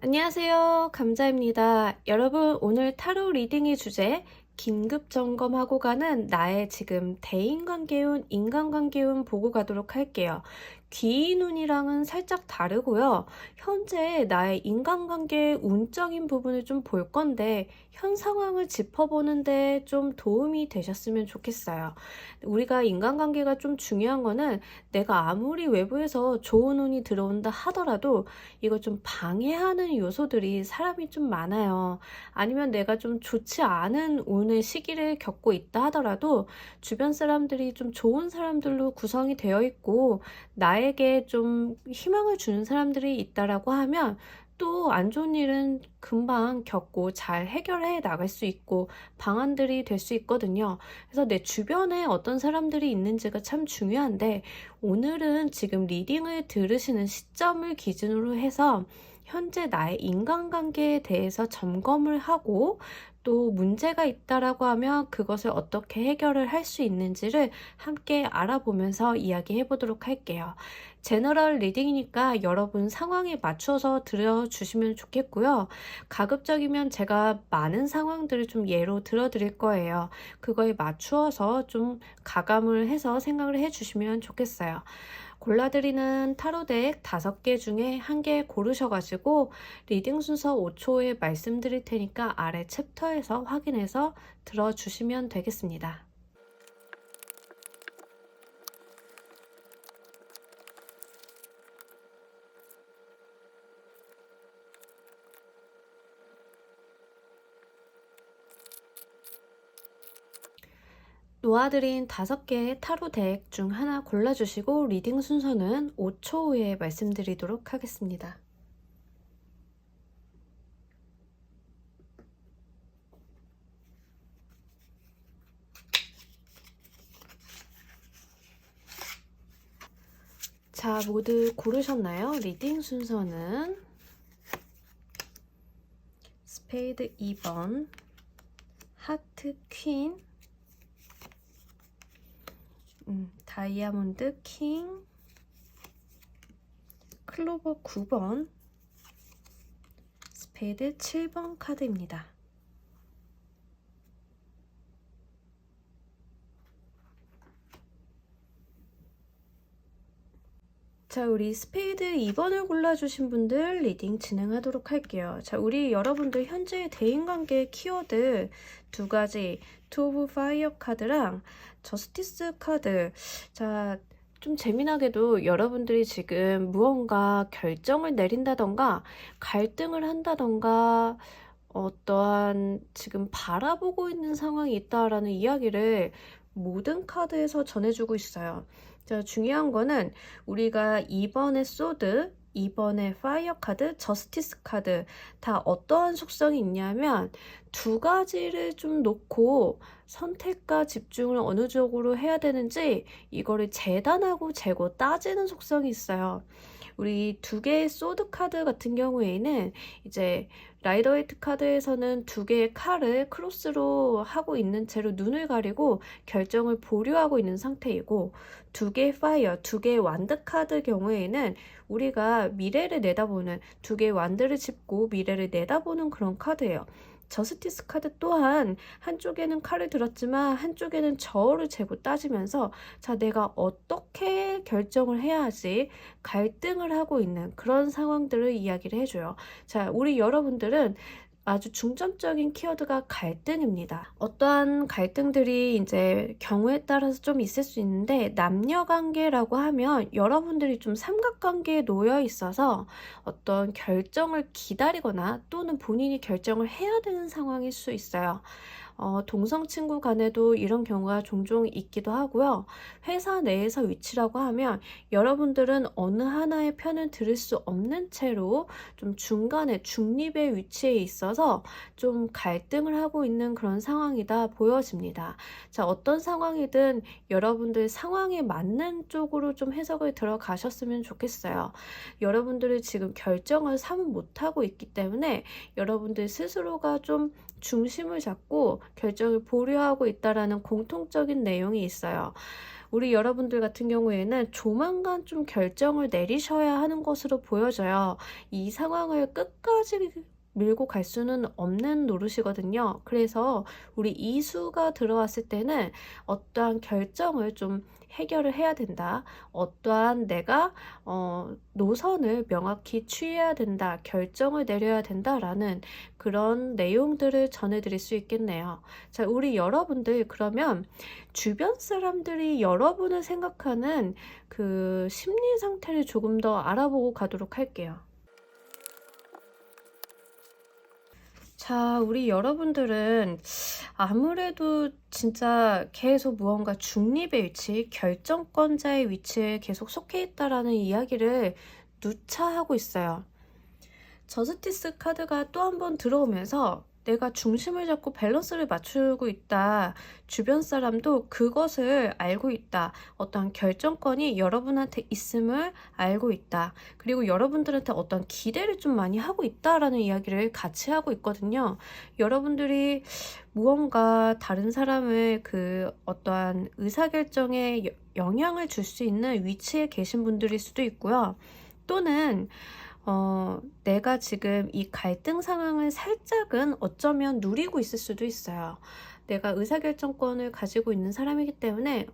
안녕하세요. 감자입니다. 여러분, 오늘 타로 리딩의 주제, 긴급 점검하고 가는 나의 지금 대인관계운, 인간관계운 보고 가도록 할게요. 귀인운이랑은 살짝 다르고요. 현재 나의 인간관계의 운적인 부분을 좀 볼 건데, 현 상황을 짚어보는데 좀 도움이 되셨으면 좋겠어요. 우리가 인간관계가 좀 중요한 거는 내가 아무리 외부에서 좋은 운이 들어온다 하더라도 이거 좀 방해하는 요소들이 사람이 좀 많아요. 아니면 내가 좀 좋지 않은 운의 시기를 겪고 있다 하더라도 주변 사람들이 좀 좋은 사람들로 구성이 되어 있고 나에게 좀 희망을 주는 사람들이 있다라고 하면 또 안 좋은 일은 금방 겪고 잘 해결해 나갈 수 있고 방안들이 될 수 있거든요. 그래서 내 주변에 어떤 사람들이 있는지가 참 중요한데 오늘은 지금 리딩을 들으시는 시점을 기준으로 해서 현재 나의 인간관계에 대해서 점검을 하고 또 문제가 있다라고 하면 그것을 어떻게 해결을 할 수 있는지를 함께 알아보면서 이야기해 보도록 할게요. 제너럴 리딩이니까 여러분 상황에 맞춰서 들어주시면 좋겠고요. 가급적이면 제가 많은 상황들을 좀 예로 들어드릴 거예요. 그거에 맞추어서 좀 가감을 해서 생각을 해주시면 좋겠어요. 골라드리는 타로덱 5개 중에 1개 고르셔가지고 리딩 순서 5초에 말씀드릴 테니까 아래 챕터에서 확인해서 들어주시면 되겠습니다. 놓아드린 5개의 타로 덱 중 하나 골라주시고 리딩 순서는 5초 후에 말씀드리도록 하겠습니다. 자, 모두 고르셨나요? 리딩 순서는 스페이드 2번, 하트 퀸, 다이아몬드 킹, 클로버 9번, 스페이드 7번 카드입니다. 자, 우리 스페이드 2번을 골라주신 분들 리딩 진행하도록 할게요. 자, 우리 여러분들 현재 대인관계 키워드 2가지, 투 오브 파이어 카드랑 저스티스 카드. 자, 좀 재미나게도 여러분들이 지금 무언가 결정을 내린다던가 갈등을 한다던가 어떠한 지금 바라보고 있는 상황이 있다라는 이야기를 모든 카드에서 전해주고 있어요. 자, 중요한 거는 우리가 2번의 소드, 2번의 파이어 카드, 저스티스 카드 다 어떠한 속성이 있냐면 2가지를 좀 놓고 선택과 집중을 어느 쪽으로 해야 되는지 이거를 재단하고 재고 따지는 속성이 있어요. 우리 2개의 소드 카드 같은 경우에는 이제 라이더웨이트 카드에서는 2개의 칼을 크로스로 하고 있는 채로 눈을 가리고 결정을 보류하고 있는 상태이고 2개의 파이어, 2개의 완드 카드 경우에는 우리가 미래를 내다보는 2개의 완드를 짚고 미래를 내다보는 그런 카드예요. 저스티스 카드 또한 한쪽에는 칼을 들었지만 한쪽에는 저울을 재고 따지면서 자, 내가 어떻게 결정을 해야 하지 갈등을 하고 있는 그런 상황들을 이야기를 해줘요. 자, 우리 여러분들은 아주 중점적인 키워드가 갈등입니다. 어떠한 갈등들이 이제 경우에 따라서 좀 있을 수 있는데 남녀 관계라고 하면 여러분들이 좀 삼각관계에 놓여 있어서 어떤 결정을 기다리거나 또는 본인이 결정을 해야 되는 상황일 수 있어요. 동성 친구 간에도 이런 경우가 종종 있기도 하고요. 회사 내에서 위치라고 하면 여러분들은 어느 하나의 편을 들을 수 없는 채로 좀 중간에 중립의 위치에 있어서 좀 갈등을 하고 있는 그런 상황이다 보여집니다. 자, 어떤 상황이든 여러분들 상황에 맞는 쪽으로 좀 해석을 들어가셨으면 좋겠어요. 여러분들이 지금 결정을 사뭇 못하고 있기 때문에 여러분들 스스로가 좀 중심을 잡고 결정을 보류하고 있다라는 공통적인 내용이 있어요. 우리 여러분들 같은 경우에는 조만간 좀 결정을 내리셔야 하는 것으로 보여져요. 이 상황을 끝까지 밀고 갈 수는 없는 노릇이거든요. 그래서 우리 이수가 들어왔을 때는 어떠한 결정을 좀 해결을 해야 된다. 어떠한 내가 노선을 명확히 취해야 된다. 결정을 내려야 된다라는 그런 내용들을 전해드릴 수 있겠네요. 자, 우리 여러분들 그러면 주변 사람들이 여러분을 생각하는 그 심리 상태를 조금 더 알아보고 가도록 할게요. 자, 우리 여러분들은 아무래도 진짜 계속 무언가 중립의 위치, 결정권자의 위치에 계속 속해 있다라는 이야기를 누차하고 있어요. 저스티스 카드가 또 한 번 들어오면서 내가 중심을 잡고 밸런스를 맞추고 있다. 주변 사람도 그것을 알고 있다. 어떠한 결정권이 여러분한테 있음을 알고 있다. 그리고 여러분들한테 어떤 기대를 좀 많이 하고 있다라는 이야기를 같이 하고 있거든요. 여러분들이 무언가 다른 사람을 그 어떠한 의사결정에 영향을 줄 수 있는 위치에 계신 분들일 수도 있고요. 또는 내가 지금 이 갈등 상황을 살짝은 어쩌면 누리고 있을 수도 있어요. 내가 의사결정권을 가지고 있는 사람이기 때문에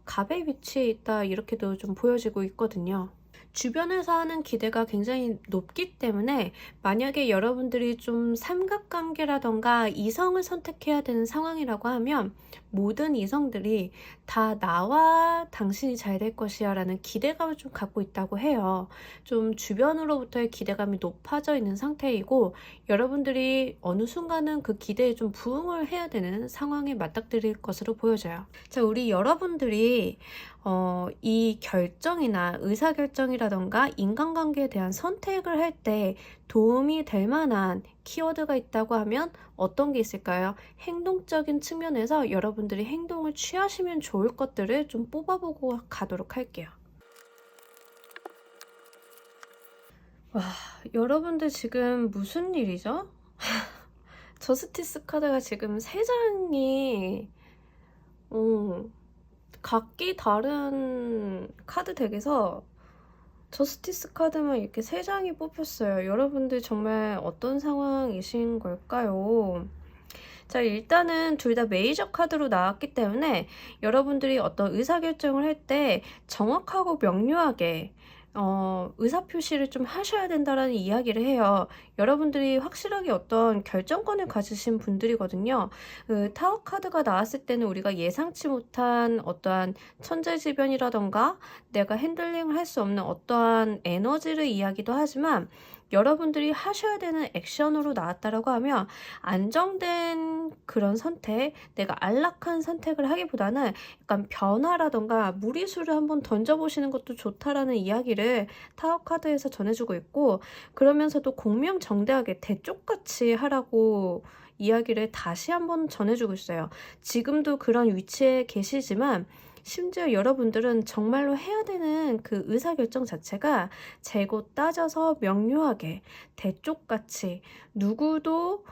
갑의 위치에 있다 이렇게도 좀 보여지고 있거든요. 주변에서 하는 기대가 굉장히 높기 때문에 만약에 여러분들이 좀 삼각관계라던가 이성을 선택해야 되는 상황이라고 하면 모든 이성들이 다 나와 당신이 잘 될 것이야 라는 기대감을 좀 갖고 있다고 해요. 좀 주변으로부터의 기대감이 높아져 있는 상태이고 여러분들이 어느 순간은 그 기대에 좀 부응을 해야 되는 상황에 맞닥뜨릴 것으로 보여져요. 자, 우리 여러분들이 이 결정이나 의사결정이라던가 인간관계에 대한 선택을 할 때 도움이 될 만한 키워드가 있다고 하면 어떤 게 있을까요? 행동적인 측면에서 여러분들이 행동을 취하시면 좋을 것들을 좀 뽑아보고 가도록 할게요. 와, 여러분들 지금 무슨 일이죠? 저스티스 카드가 지금 3장이 각기 다른 카드 덱에서 저스티스 카드만 이렇게 3장이 뽑혔어요. 여러분들 정말 어떤 상황이신 걸까요? 자, 일단은 둘 다 메이저 카드로 나왔기 때문에 여러분들이 어떤 의사결정을 할 때 정확하고 명료하게 의사표시를 좀 하셔야 된다라는 이야기를 해요. 여러분들이 확실하게 어떤 결정권을 가지신 분들이거든요. 타워 카드가 나왔을 때는 우리가 예상치 못한 어떠한 천재지변이라던가 내가 핸들링을 할 수 없는 어떠한 에너지를 이야기도 하지만 여러분들이 하셔야 되는 액션으로 나왔다라고 하면 안정된 그런 선택, 내가 안락한 선택을 하기보다는 약간 변화라던가 무리수를 한번 던져보시는 것도 좋다라는 이야기를 타워 카드에서 전해주고 있고, 그러면서도 공명정대하게 대쪽같이 하라고 이야기를 다시 한번 전해주고 있어요. 지금도 그런 위치에 계시지만 심지어 여러분들은 정말로 해야 되는 그 의사결정 자체가 재고 따져서 명료하게 대쪽같이 누구도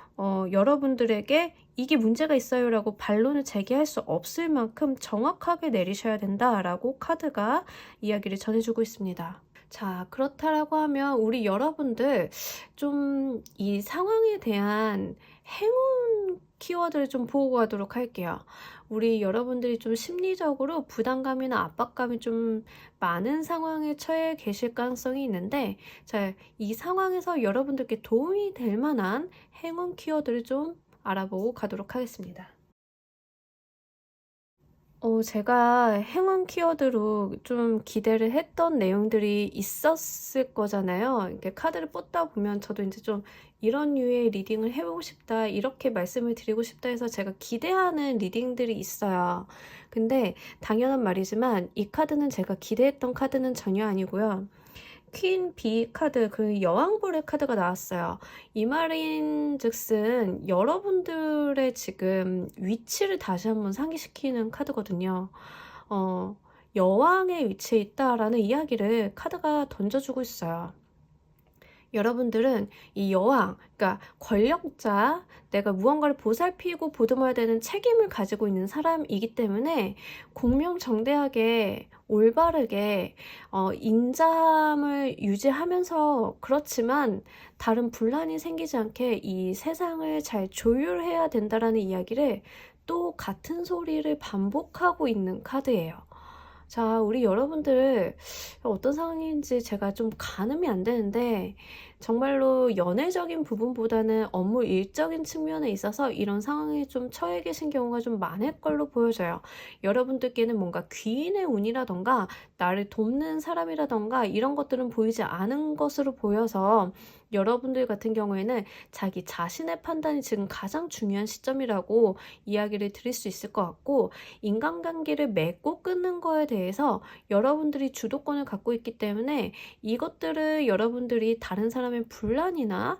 여러분들에게 이게 문제가 있어요 라고 반론을 제기할 수 없을 만큼 정확하게 내리셔야 된다라고 카드가 이야기를 전해주고 있습니다. 자, 그렇다라고 하면 우리 여러분들 좀 이 상황에 대한 행운 키워드를 좀 보고 가도록 할게요. 우리 여러분들이 좀 심리적으로 부담감이나 압박감이 좀 많은 상황에 처해 계실 가능성이 있는데, 자, 이 상황에서 여러분들께 도움이 될 만한 행운 키워드를 좀 알아보고 가도록 하겠습니다. 제가 행운 키워드로 좀 기대를 했던 내용들이 있었을 거잖아요. 이렇게 카드를 뽑다 보면 저도 이제 좀 이런 류의 리딩을 해보고 싶다, 이렇게 말씀을 드리고 싶다 해서 제가 기대하는 리딩들이 있어요. 근데 당연한 말이지만 이 카드는 제가 기대했던 카드는 전혀 아니고요. 퀸 비 카드, 그 여왕벌의 카드가 나왔어요. 이 말인 즉슨 여러분들의 지금 위치를 다시 한번 상기시키는 카드거든요. 여왕의 위치에 있다라는 이야기를 카드가 던져주고 있어요. 여러분들은 이 여왕, 그러니까 권력자, 내가 무언가를 보살피고 보듬어야 되는 책임을 가지고 있는 사람이기 때문에 공명정대하게 올바르게 인자함을 유지하면서, 그렇지만 다른 분란이 생기지 않게 이 세상을 잘 조율해야 된다라는 이야기를 또 같은 소리를 반복하고 있는 카드예요. 자, 우리 여러분들 어떤 상황인지 제가 좀 가늠이 안 되는데, 정말로 연애적인 부분보다는 업무 일적인 측면에 있어서 이런 상황에 좀 처해 계신 경우가 좀 많을 걸로 보여져요. 여러분들께는 뭔가 귀인의 운이라던가 나를 돕는 사람이라던가 이런 것들은 보이지 않은 것으로 보여서, 여러분들 같은 경우에는 자기 자신의 판단이 지금 가장 중요한 시점이라고 이야기를 드릴 수 있을 것 같고, 인간관계를 맺고 끊는 거에 대해서 여러분들이 주도권을 갖고 있기 때문에 이것들을 여러분들이 다른 사람의 분란이나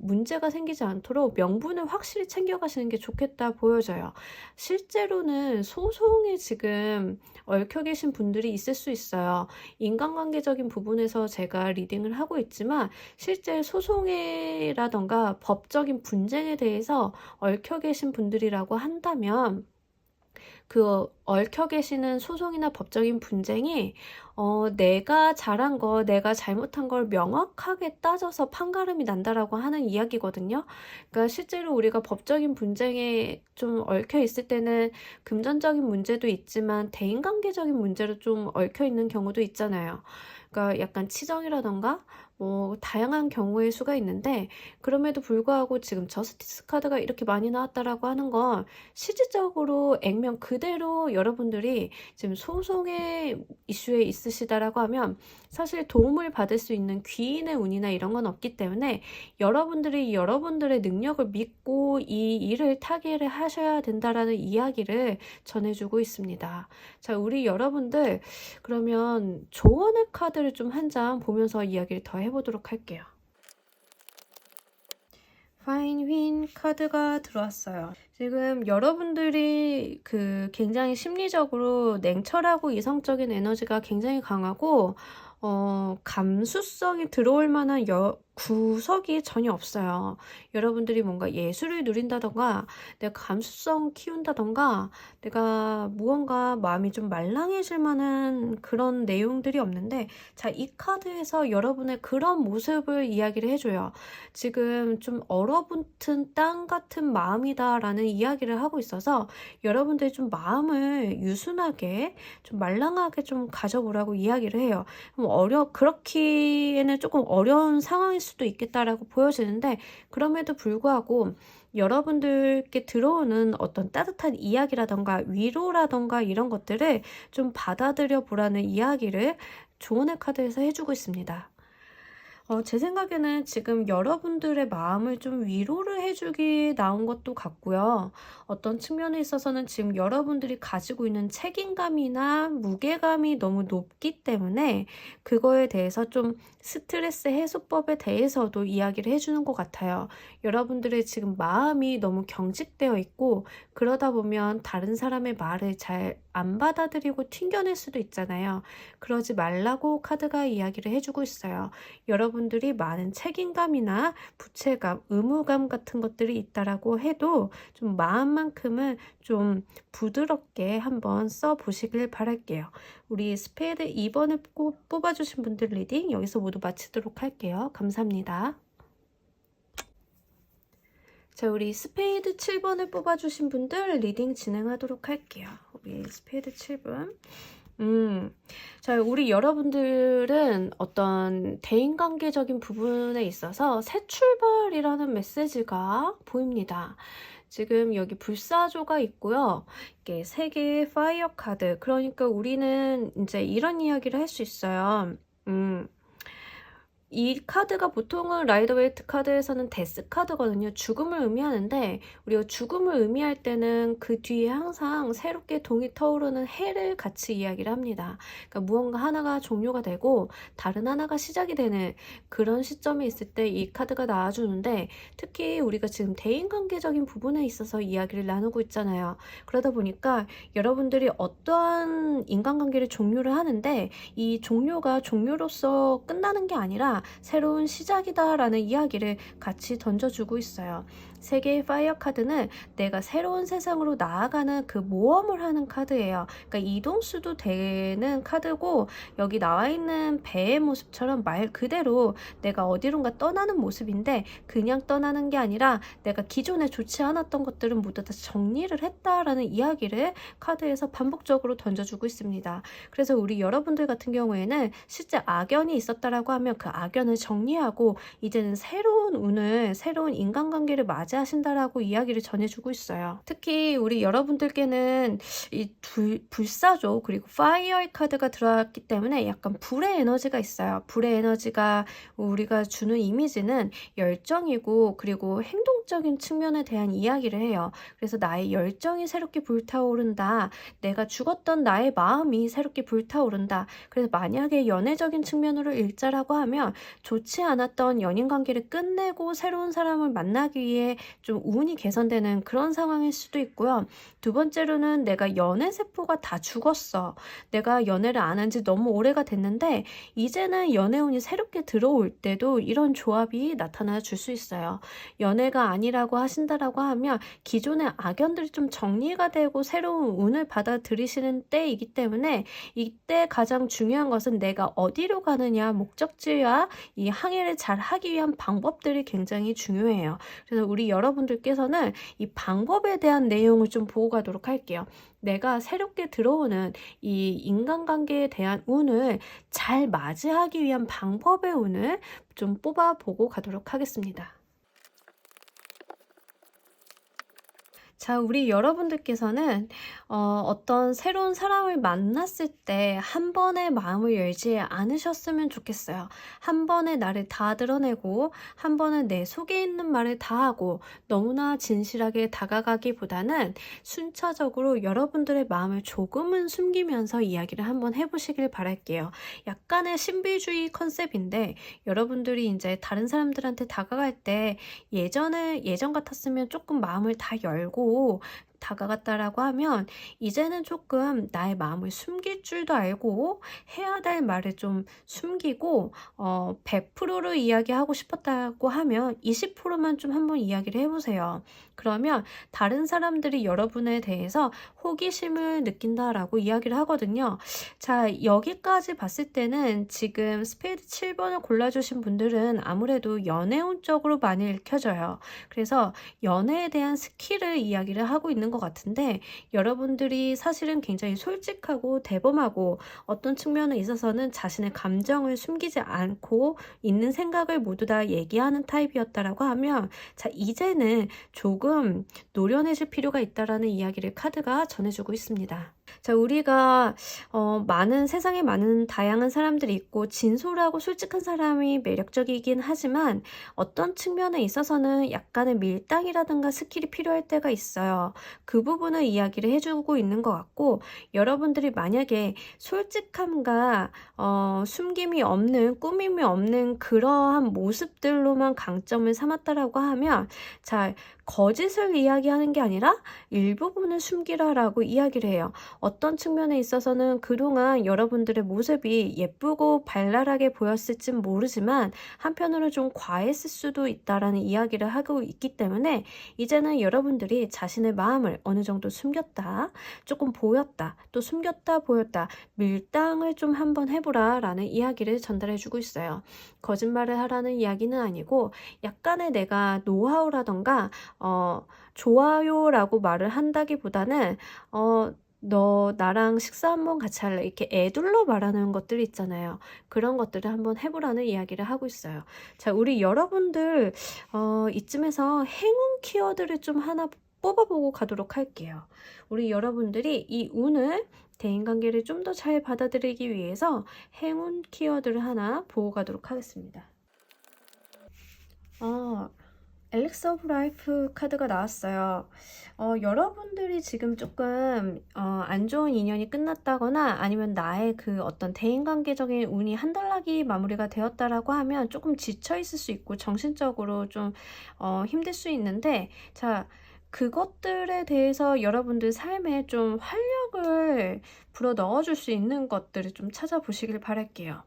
문제가 생기지 않도록 명분을 확실히 챙겨가시는 게 좋겠다 보여져요. 실제로는 소송에 지금 얽혀 계신 분들이 있을 수 있어요. 인간관계적인 부분에서 제가 리딩을 하고 있지만 실제 소송이라던가 법적인 분쟁에 대해서 얽혀 계신 분들이라고 한다면, 그 얽혀 계시는 소송이나 법적인 분쟁이 내가 잘한 거, 내가 잘못한 걸 명확하게 따져서 판가름이 난다라고 하는 이야기거든요. 그러니까 실제로 우리가 법적인 분쟁에 좀 얽혀 있을 때는 금전적인 문제도 있지만 대인관계적인 문제로 좀 얽혀 있는 경우도 있잖아요. 그러니까 약간 치정이라던가 다양한 경우의 수가 있는데, 그럼에도 불구하고 지금 저스티스 카드가 이렇게 많이 나왔다라고 하는 건 실질적으로 액면 그대로 여러분들이 지금 소송의 이슈에 있으시다라고 하면 사실 도움을 받을 수 있는 귀인의 운이나 이런 건 없기 때문에 여러분들이 여러분들의 능력을 믿고 이 일을 타개를 하셔야 된다라는 이야기를 전해주고 있습니다. 자, 우리 여러분들 그러면 조언의 카드를 좀 한 장 보면서 이야기를 더 해보도록 할게요. 파인 윈 카드가 들어왔어요. 지금 여러분들이 굉장히 심리적으로 냉철하고 이성적인 에너지가 굉장히 강하고 감수성이 들어올 만한 구석이 전혀 없어요. 여러분들이 뭔가 예술을 누린다던가 내가 감수성 키운다던가 내가 무언가 마음이 좀 말랑해질 만한 그런 내용들이 없는데, 자, 이 카드에서 여러분의 그런 모습을 이야기를 해줘요. 지금 좀 얼어붙은 땅 같은 마음이다 라는 이야기를 하고 있어서 여러분들이 좀 마음을 유순하게 좀 말랑하게 좀 가져보라고 이야기를 해요. 그렇기에는 조금 어려운 상황일 수도 있겠다라고 보여지는데, 그럼에도 불구하고 여러분들께 들어오는 어떤 따뜻한 이야기라던가 위로라던가 이런 것들을 좀 받아들여 보라는 이야기를 조언의 카드에서 해주고 있습니다. 제 생각에는 지금 여러분들의 마음을 좀 위로를 해주기 나온 것도 같고요. 어떤 측면에 있어서는 지금 여러분들이 가지고 있는 책임감이나 무게감이 너무 높기 때문에 그거에 대해서 좀 스트레스 해소법에 대해서도 이야기를 해주는 것 같아요. 여러분들의 지금 마음이 너무 경직되어 있고, 그러다 보면 다른 사람의 말을 잘 안 받아들이고 튕겨낼 수도 있잖아요. 그러지 말라고 카드가 이야기를 해주고 있어요. 여러분들이 많은 책임감이나 부채감, 의무감 같은 것들이 있다라고 해도 좀 마음만큼은 좀 부드럽게 한번 써보시길 바랄게요. 우리 스페이드 2번을 뽑아주신 분들 리딩 여기서 모두 마치도록 할게요. 감사합니다. 자, 우리 스페이드 7번을 뽑아주신 분들 리딩 진행하도록 할게요. 우리 스페이드 7번. 자, 우리 여러분들은 어떤 대인관계적인 부분에 있어서 새 출발이라는 메시지가 보입니다. 지금 여기 불사조가 있고요. 이게 3개의 파이어 카드. 그러니까 우리는 이제 이런 이야기를 할 수 있어요. 이 카드가 보통은 라이더 웨이트 카드에서는 데스 카드거든요. 죽음을 의미하는데, 우리가 죽음을 의미할 때는 그 뒤에 항상 새롭게 동이 터오르는 해를 같이 이야기를 합니다. 그러니까 무언가 하나가 종료가 되고 다른 하나가 시작이 되는 그런 시점에 있을 때 이 카드가 나와주는데, 특히 우리가 지금 대인관계적인 부분에 있어서 이야기를 나누고 있잖아요. 그러다 보니까 여러분들이 어떠한 인간관계를 종료를 하는데 이 종료가 종료로서 끝나는 게 아니라 새로운 시작이다 라는 이야기를 같이 던져주고 있어요. 3개의 파이어 카드는 내가 새로운 세상으로 나아가는 그 모험을 하는 카드예요. 그러니까 이동수도 되는 카드고, 여기 나와 있는 배의 모습처럼 말 그대로 내가 어디론가 떠나는 모습인데, 그냥 떠나는 게 아니라 내가 기존에 좋지 않았던 것들은 모두 다 정리를 했다라는 이야기를 카드에서 반복적으로 던져주고 있습니다. 그래서 우리 여러분들 같은 경우에는 실제 악연이 있었다라고 하면 그 악연을 정리하고 이제는 새로운 운을, 새로운 인간관계를 맞이하신다라고 이야기를 전해주고 있어요. 특히 우리 여러분들께는 이 불사조 그리고 파이어의 카드가 들어왔기 때문에 약간 불의 에너지가 있어요. 불의 에너지가 우리가 주는 이미지는 열정이고, 그리고 행동적인 측면에 대한 이야기를 해요. 그래서 나의 열정이 새롭게 불타오른다. 내가 죽었던 나의 마음이 새롭게 불타오른다. 그래서 만약에 연애적인 측면으로 읽자라고 하면 좋지 않았던 연인 관계를 끝내고 새로운 사람을 만나기 위해 좀 운이 개선되는 그런 상황일 수도 있고요. 두 번째로는 내가 연애 세포가 다 죽었어. 내가 연애를 안 한 지 너무 오래가 됐는데 이제는 연애운이 새롭게 들어올 때도 이런 조합이 나타나 줄 수 있어요. 연애가 아니라고 하신다라고 하면 기존의 악연들이 좀 정리가 되고 새로운 운을 받아들이시는 때이기 때문에, 이때 가장 중요한 것은 내가 어디로 가느냐, 목적지와 이 항해를 잘 하기 위한 방법들이 굉장히 중요해요. 그래서 우리 여러분들께서는 이 방법에 대한 내용을 좀 보고 가도록 할게요. 내가 새롭게 들어오는 이 인간관계에 대한 운을 잘 맞이하기 위한 방법의 운을 좀 뽑아보고 가도록 하겠습니다. 자, 우리 여러분들께서는 어떤 새로운 사람을 만났을 때 한 번에 마음을 열지 않으셨으면 좋겠어요. 한 번에 나를 다 드러내고 한 번에 내 속에 있는 말을 다 하고 너무나 진실하게 다가가기보다는 순차적으로 여러분들의 마음을 조금은 숨기면서 이야기를 한번 해보시길 바랄게요. 약간의 신비주의 컨셉인데, 여러분들이 이제 다른 사람들한테 다가갈 때 예전 같았으면 조금 마음을 다 열고 다가갔다라고 하면 이제는 조금 나의 마음을 숨길 줄도 알고 해야 될 말을 좀 숨기고 100%를 이야기하고 싶었다고 하면 20%만 좀 한번 이야기를 해보세요. 그러면 다른 사람들이 여러분에 대해서 호기심을 느낀다라고 이야기를 하거든요. 자, 여기까지 봤을 때는 지금 스페이드 7번을 골라주신 분들은 아무래도 연애운 쪽으로 많이 읽혀져요. 그래서 연애에 대한 스킬을 이야기를 하고 있는 것 같은데, 여러분들이 사실은 굉장히 솔직하고 대범하고 어떤 측면에 있어서는 자신의 감정을 숨기지 않고 있는 생각을 모두 다 얘기하는 타입이었다라고 하면, 자, 이제는 조금 노련해질 필요가 있다라는 이야기를 카드가 전해주고 있습니다. 자, 우리가 세상에 많은 다양한 사람들이 있고 진솔하고 솔직한 사람이 매력적이긴 하지만 어떤 측면에 있어서는 약간의 밀당이라든가 스킬이 필요할 때가 있어요. 그 부분을 이야기를 해주고 있는 것 같고, 여러분들이 만약에 솔직함과 숨김이 없는, 꾸밈이 없는 그러한 모습들로만 강점을 삼았다라고 하면, 자, 거짓을 이야기하는 게 아니라 일부분을 숨기라라고 이야기를 해요. 어떤 측면에 있어서는 그동안 여러분들의 모습이 예쁘고 발랄하게 보였을진 모르지만 한편으로 좀 과했을 수도 있다라는 이야기를 하고 있기 때문에, 이제는 여러분들이 자신의 마음을 어느 정도 숨겼다, 조금 보였다, 또 숨겼다 보였다, 밀당을 좀 한번 해보라 라는 이야기를 전달해주고 있어요. 거짓말을 하라는 이야기는 아니고 약간의 내가 노하우라던가 좋아요라고 말을 한다기보다는 너 나랑 식사 한번 같이 할래? 이렇게 애둘러 말하는 것들이 있잖아요. 그런 것들을 한번 해보라는 이야기를 하고 있어요. 자, 우리 여러분들 이쯤에서 행운 키워드를 좀 하나 뽑아보고 가도록 할게요. 우리 여러분들이 이 운을, 대인관계를 좀 더 잘 받아들이기 위해서 행운 키워드를 하나 보고 가도록 하겠습니다. 엘릭스 오브 라이프 카드가 나왔어요. 여러분들이 지금 조금 안 좋은 인연이 끝났다거나 아니면 나의 그 어떤 대인관계적인 운이 한달락이 마무리가 되었다라고 하면 조금 지쳐 있을 수 있고 정신적으로 좀 힘들 수 있는데, 자, 그것들에 대해서 여러분들 삶에 좀 활력을 불어 넣어줄 수 있는 것들을 좀 찾아보시길 바랄게요.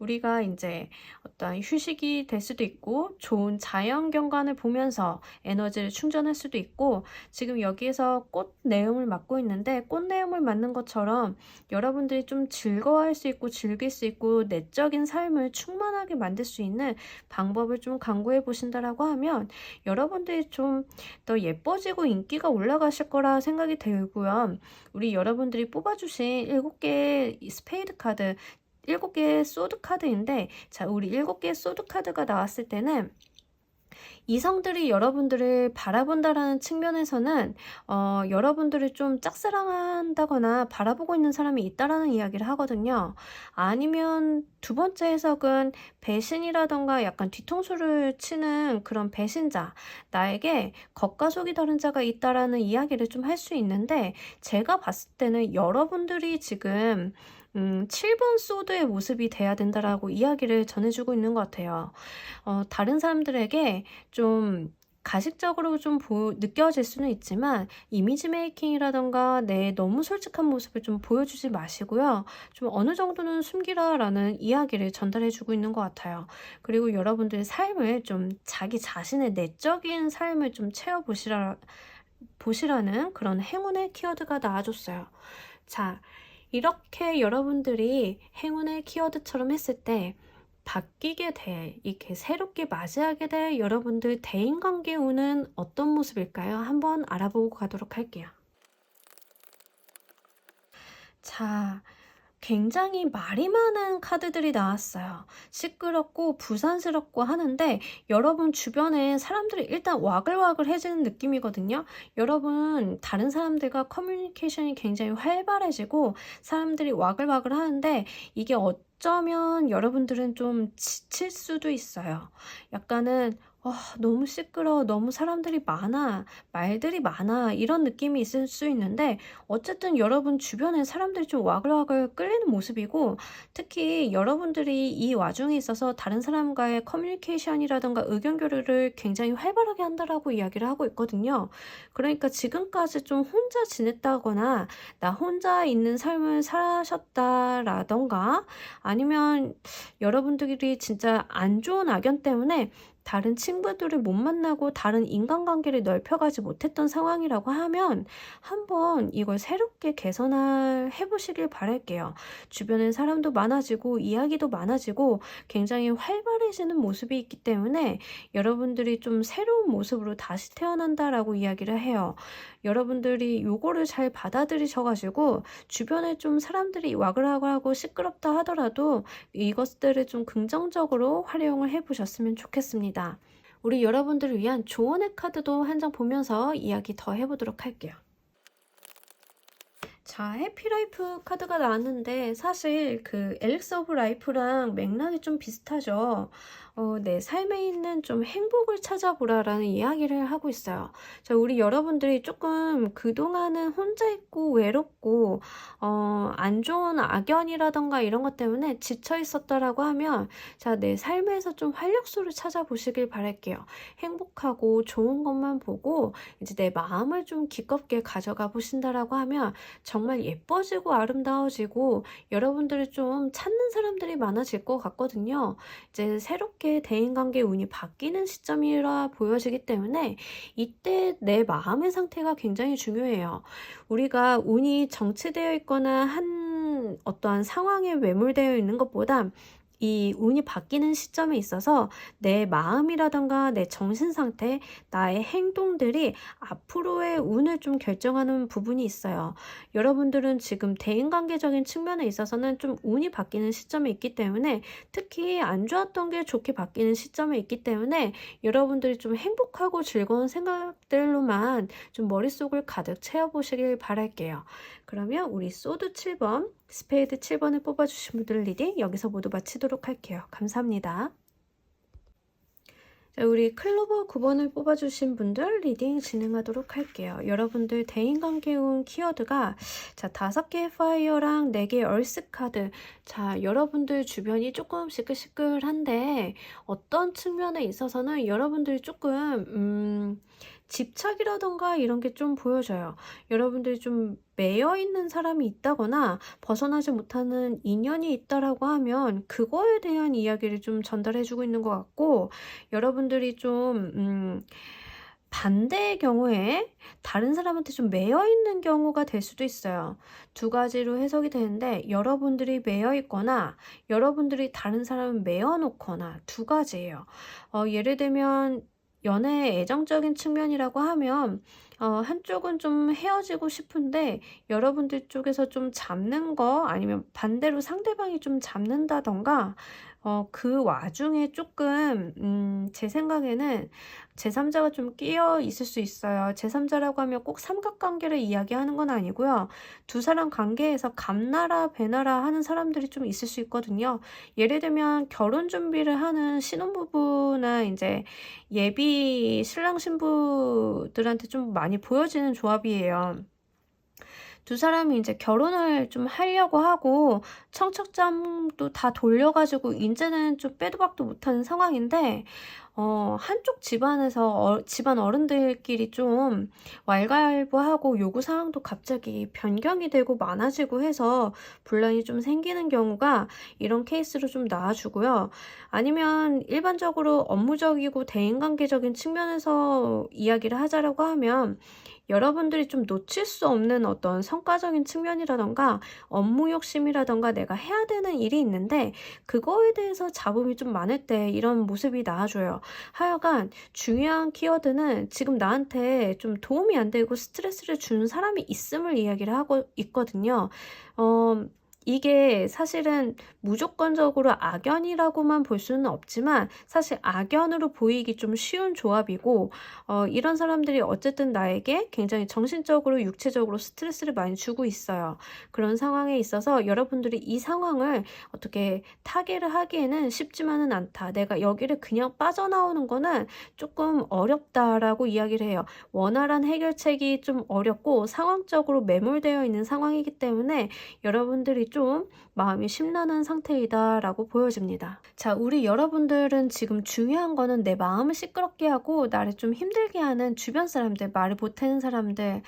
우리가 이제 어떤 휴식이 될 수도 있고 좋은 자연 경관을 보면서 에너지를 충전할 수도 있고 지금 여기에서 꽃 내음을 맡고 있는데 꽃 내음을 맡는 것처럼 여러분들이 좀 즐거워할 수 있고 즐길 수 있고 내적인 삶을 충만하게 만들 수 있는 방법을 좀 강구해 보신다라고 하면 여러분들이 좀 더 예뻐지고 인기가 올라가실 거라 생각이 들고요. 우리 여러분들이 뽑아주신 7개의 스페이드 카드 7개의 소드 카드인데 자 우리 7개의 소드 카드가 나왔을 때는 이성들이 여러분들을 바라본다라는 측면에서는 여러분들을 좀 짝사랑한다거나 바라보고 있는 사람이 있다라는 이야기를 하거든요. 아니면 두 번째 해석은 배신이라던가 약간 뒤통수를 치는 그런 배신자, 나에게 겉과 속이 다른 자가 있다라는 이야기를 좀 할 수 있는데 제가 봤을 때는 여러분들이 지금 7번 소드의 모습이 돼야 된다라고 이야기를 전해주고 있는 것 같아요. 다른 사람들에게 좀 가식적으로 좀 느껴질 수는 있지만 이미지 메이킹이라던가 내 너무 솔직한 모습을 좀 보여주지 마시고요. 좀 어느 정도는 숨기라라는 이야기를 전달해주고 있는 것 같아요. 그리고 여러분들의 삶을 좀 자기 자신의 내적인 삶을 좀 보시라는 그런 행운의 키워드가 나와줬어요. 자, 이렇게 여러분들이 행운의 키워드처럼 했을 때 바뀌게 될, 이렇게 새롭게 맞이하게 될 여러분들 대인관계 운은 어떤 모습일까요? 한번 알아보고 가도록 할게요. 자, 굉장히 말이 많은 카드들이 나왔어요. 시끄럽고 부산스럽고 하는데 여러분 주변에 사람들이 일단 와글와글해지는 느낌이거든요. 여러분 다른 사람들과 커뮤니케이션이 굉장히 활발해지고 사람들이 와글와글 하는데 이게 어쩌면 여러분들은 좀 지칠 수도 있어요. 약간은 너무 시끄러워, 너무 사람들이 많아, 말들이 많아 이런 느낌이 있을 수 있는데 어쨌든 여러분 주변에 사람들이 좀 와글와글 끌리는 모습이고 특히 여러분들이 이 와중에 있어서 다른 사람과의 커뮤니케이션이라던가 의견 교류를 굉장히 활발하게 한다라고 이야기를 하고 있거든요. 그러니까 지금까지 좀 혼자 지냈다거나 나 혼자 있는 삶을 사셨다라던가 아니면 여러분들이 진짜 안 좋은 악연 때문에 다른 친구들을 못 만나고 다른 인간관계를 넓혀가지 못했던 상황이라고 하면 한번 이걸 새롭게 해보시길 바랄게요. 주변에 사람도 많아지고 이야기도 많아지고 굉장히 활발해지는 모습이 있기 때문에 여러분들이 좀 새로운 모습으로 다시 태어난다라고 이야기를 해요. 여러분들이 요거를 잘 받아들이셔가지고 주변에 좀 사람들이 와글와글하고 시끄럽다 하더라도 이것들을 좀 긍정적으로 활용을 해보셨으면 좋겠습니다. 우리 여러분들을 위한 조언의 카드도 한 장 보면서 이야기 더 해보도록 할게요. 자, 해피라이프 카드가 나왔는데 사실 그 엘릭서 오브 라이프랑 맥락이 좀 비슷하죠. 내 삶에 있는 좀 행복을 찾아보라라는 이야기를 하고 있어요. 자, 우리 여러분들이 조금 그동안은 혼자 있고 외롭고 안 좋은 악연이라던가 이런 것 때문에 지쳐 있었다라고 하면 자, 내 삶에서 좀 활력소를 찾아보시길 바랄게요. 행복하고 좋은 것만 보고 이제 내 마음을 좀 기껍게 가져가 보신다라고 하면 정말 예뻐지고 아름다워지고 여러분들이 좀 찾는 사람들이 많아질 것 같거든요. 이제 새롭게 대인관계 운이 바뀌는 시점이라 보여지기 때문에 이때 내 마음의 상태가 굉장히 중요해요. 우리가 운이 정체되어 있거나 한 어떠한 상황에 매몰되어 있는 것보다 이 운이 바뀌는 시점에 있어서 내 마음이라던가 내 정신 상태, 나의 행동들이 앞으로의 운을 좀 결정하는 부분이 있어요. 여러분들은 지금 대인관계적인 측면에 있어서는 좀 운이 바뀌는 시점에 있기 때문에 특히 안 좋았던 게 좋게 바뀌는 시점에 있기 때문에 여러분들이 좀 행복하고 즐거운 생각들로만 좀 머릿속을 가득 채워보시길 바랄게요. 그러면 우리 소드 7번, 스페이드 7번을 뽑아주신 분들 리딩 여기서 모두 마치도록 할게요. 감사합니다. 자, 우리 클로버 9번을 뽑아주신 분들 리딩 진행하도록 할게요. 여러분들 대인관계에 온 키워드가 자 5개의 파이어랑 4개의 얼스 카드. 자, 여러분들 주변이 조금 시끌시끌한데 어떤 측면에 있어서는 여러분들이 조금 집착이라던가 이런 게 좀 보여져요. 여러분들이 좀 매여 있는 사람이 있다거나 벗어나지 못하는 인연이 있다라고 하면 그거에 대한 이야기를 좀 전달해주고 있는 것 같고, 여러분들이 좀 반대의 경우에 다른 사람한테 좀 매여 있는 경우가 될 수도 있어요. 두 가지로 해석이 되는데, 여러분들이 매여 있거나 여러분들이 다른 사람을 매여 놓거나 두 가지예요. 예를 들면 연애의 애정적인 측면이라고 하면 한쪽은 좀 헤어지고 싶은데 여러분들 쪽에서 좀 잡는 거, 아니면 반대로 상대방이 좀 잡는다던가, 그 와중에 조금 제 생각에는 제3자가 좀 끼어 있을 수 있어요. 제3자라고 하면 꼭 삼각관계를 이야기하는 건 아니고요. 두 사람 관계에서 감나라 배나라 하는 사람들이 좀 있을 수 있거든요. 예를 들면 결혼 준비를 하는 신혼부부나 이제 예비 신랑 신부들한테 좀 많이 보여지는 조합이에요. 두 사람이 이제 결혼을 좀 하려고 하고 청첩장도 다 돌려가지고 이제는 좀 빼도 박도 못하는 상황인데, 한쪽 집안에서 집안 어른들끼리 좀 왈가왈부하고 요구사항도 갑자기 변경이 되고 많아지고 해서 분란이 좀 생기는 경우가 이런 케이스로 좀 나와주고요. 아니면 일반적으로 업무적이고 대인관계적인 측면에서 이야기를 하자라고 하면 여러분들이 좀 놓칠 수 없는 어떤 성과적인 측면이라던가 업무 욕심이라던가 내가 해야 되는 일이 있는데 그거에 대해서 잡음이 좀 많을 때 이런 모습이 나와줘요. 하여간 중요한 키워드는 지금 나한테 좀 도움이 안 되고 스트레스를 주는 사람이 있음을 이야기를 하고 있거든요. 이게 사실은 무조건적으로 악연이라고만 볼 수는 없지만 사실 악연으로 보이기 좀 쉬운 조합이고, 이런 사람들이 어쨌든 나에게 굉장히 정신적으로 육체적으로 스트레스를 많이 주고 있어요. 그런 상황에 있어서 여러분들이 이 상황을 어떻게 타개를 하기에는 쉽지만은 않다. 내가 여기를 그냥 빠져나오는 거는 조금 어렵다라고 이야기를 해요. 원활한 해결책이 좀 어렵고 상황적으로 매몰되어 있는 상황이기 때문에 여러분들이 좀 마음이 심란한 상태이다 라고 보여집니다. 자, 우리 여러분들은 지금 중요한 거는 내 마음을 시끄럽게 하고 나를 좀 힘들게 하는 주변 사람들, 말을 보태는 사람들,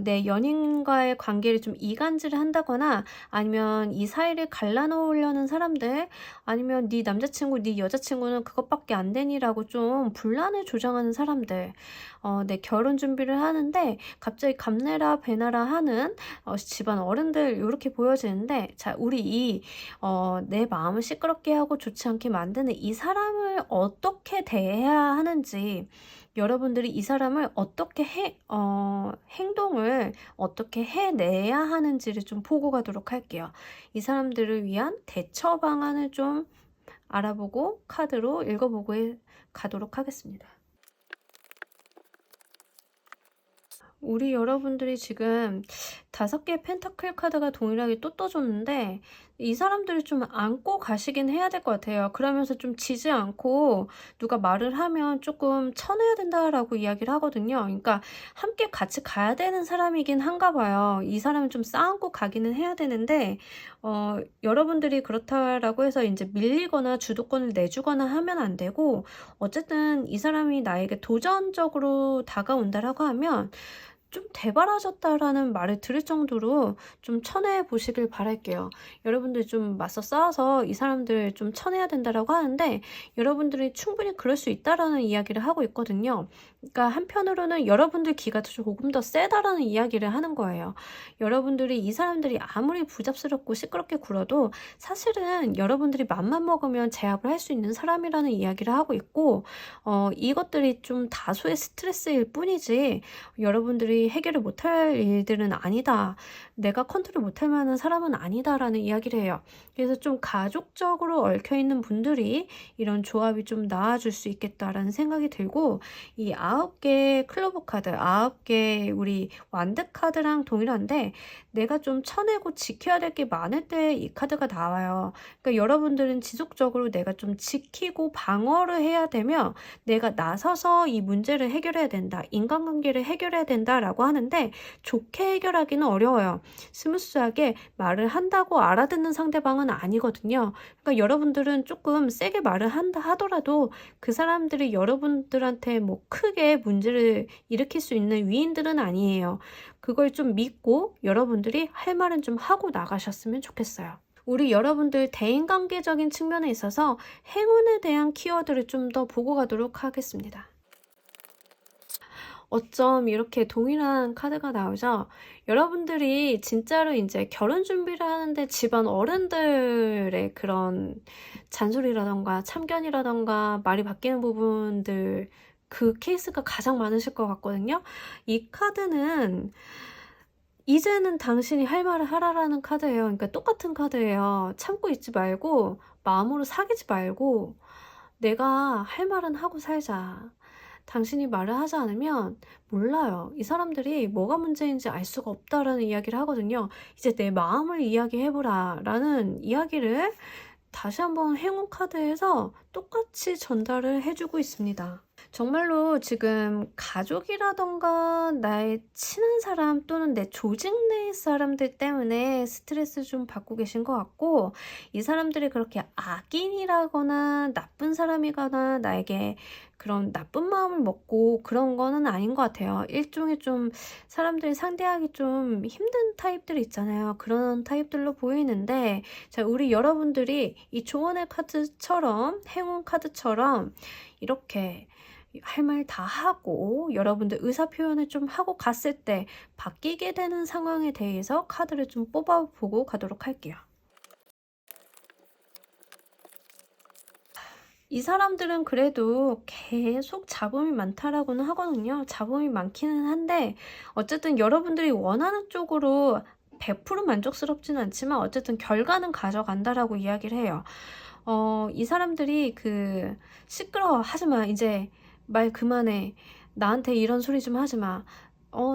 내 연인과의 관계를 좀 이간질을 한다거나 아니면 이 사이를 갈라놓으려는 사람들, 아니면 네 남자친구, 네 여자친구는 그것밖에 안 되니라고 좀 분란을 조장하는 사람들, 내 결혼 준비를 하는데 갑자기 감내라 배나라 하는 집안 어른들, 이렇게 보여지는데, 자, 우리 내 마음을 시끄럽게 하고 좋지 않게 만드는 이 사람을 어떻게 대해야 하는지, 여러분들이 이 사람을 어떻게 행동을 어떻게 해내야 하는지를 좀 보고 가도록 할게요. 이 사람들을 위한 대처 방안을 좀 알아보고 카드로 읽어보고 가도록 하겠습니다. 우리 여러분들이 지금 5개의 펜타클 카드가 동일하게 또 떠줬는데 이 사람들이 좀 안고 가시긴 해야 될 것 같아요. 그러면서 좀 지지 않고 누가 말을 하면 조금 쳐내야 된다라고 이야기를 하거든요. 그러니까 함께 같이 가야 되는 사람이긴 한가 봐요. 이 사람은 좀 싸안고 가기는 해야 되는데 여러분들이 그렇다라고 해서 이제 밀리거나 주도권을 내주거나 하면 안 되고, 어쨌든 이 사람이 나에게 도전적으로 다가온다라고 하면 좀 대바라졌다라는 말을 들을 정도로 좀 쳐내 보시길 바랄게요. 여러분들 좀 맞서 싸워서 이 사람들 좀 쳐내야 된다라고 하는데 여러분들이 충분히 그럴 수 있다라는 이야기를 하고 있거든요. 그러니까 한편으로는 여러분들 기가 조금 더 세다라는 이야기를 하는 거예요. 여러분들이 이 사람들이 아무리 부잡스럽고 시끄럽게 굴어도 사실은 여러분들이 맘만 먹으면 제압을 할 수 있는 사람이라는 이야기를 하고 있고, 이것들이 좀 다소의 스트레스일 뿐이지 여러분들이 여러분들이 해결을 못할 일들은 아니다. 내가 컨트롤 못할 만한 사람은 아니다라는 이야기를 해요. 그래서 좀 가족적으로 얽혀있는 분들이 이런 조합이 좀 나아질 수 있겠다라는 생각이 들고, 이 9개 클로버 카드, 9개 우리 완드 카드랑 동일한데 내가 좀 쳐내고 지켜야 될 게 많을 때 이 카드가 나와요. 그러니까 여러분들은 지속적으로 내가 좀 지키고 방어를 해야 되며 내가 나서서 이 문제를 해결해야 된다. 인간관계를 해결해야 된다라고 하는데 좋게 해결하기는 어려워요. 스무스하게 말을 한다고 알아듣는 상대방은 아니거든요. 그러니까 여러분들은 조금 세게 말을 한다 하더라도 그 사람들이 여러분들한테 뭐 크게 문제를 일으킬 수 있는 위인들은 아니에요. 그걸 좀 믿고 여러분들이 할 말은 좀 하고 나가셨으면 좋겠어요. 우리 여러분들 대인관계적인 측면에 있어서 행운에 대한 키워드를 좀 더 보고 가도록 하겠습니다. 어쩜 이렇게 동일한 카드가 나오죠? 여러분들이 진짜로 이제 결혼 준비를 하는데 집안 어른들의 그런 잔소리라던가 참견이라던가 말이 바뀌는 부분들, 그 케이스가 가장 많으실 것 같거든요. 이 카드는 이제는 당신이 할 말을 하라라는 카드예요. 그러니까 똑같은 카드예요. 참고 있지 말고 마음으로 사귀지 말고 내가 할 말은 하고 살자. 당신이 말을 하지 않으면 몰라요. 이 사람들이 뭐가 문제인지 알 수가 없다라는 이야기를 하거든요. 이제 내 마음을 이야기해보라 라는 이야기를 다시 한번 행운 카드에서 똑같이 전달을 해주고 있습니다. 정말로 지금 가족이라던가 나의 친한 사람 또는 내 조직 내 사람들 때문에 스트레스 좀 받고 계신 것 같고, 이 사람들이 그렇게 악인이라거나 나쁜 사람이거나 나에게 그런 나쁜 마음을 먹고 그런 거는 아닌 것 같아요. 일종의 좀 사람들이 상대하기 좀 힘든 타입들이 있잖아요. 그런 타입들로 보이는데, 자, 우리 여러분들이 이 조언의 카드처럼 행운 카드처럼 이렇게 할 말 다 하고 여러분들 의사 표현을 좀 하고 갔을 때 바뀌게 되는 상황에 대해서 카드를 좀 뽑아보고 가도록 할게요. 이 사람들은 그래도 계속 잡음이 많다라고는 하거든요. 잡음이 많기는 한데 어쨌든 여러분들이 원하는 쪽으로 100% 만족스럽지는 않지만 어쨌든 결과는 가져간다라고 이야기를 해요. 이 사람들이 그 시끄러워 하지마, 이제 말 그만해, 나한테 이런 소리 좀 하지마,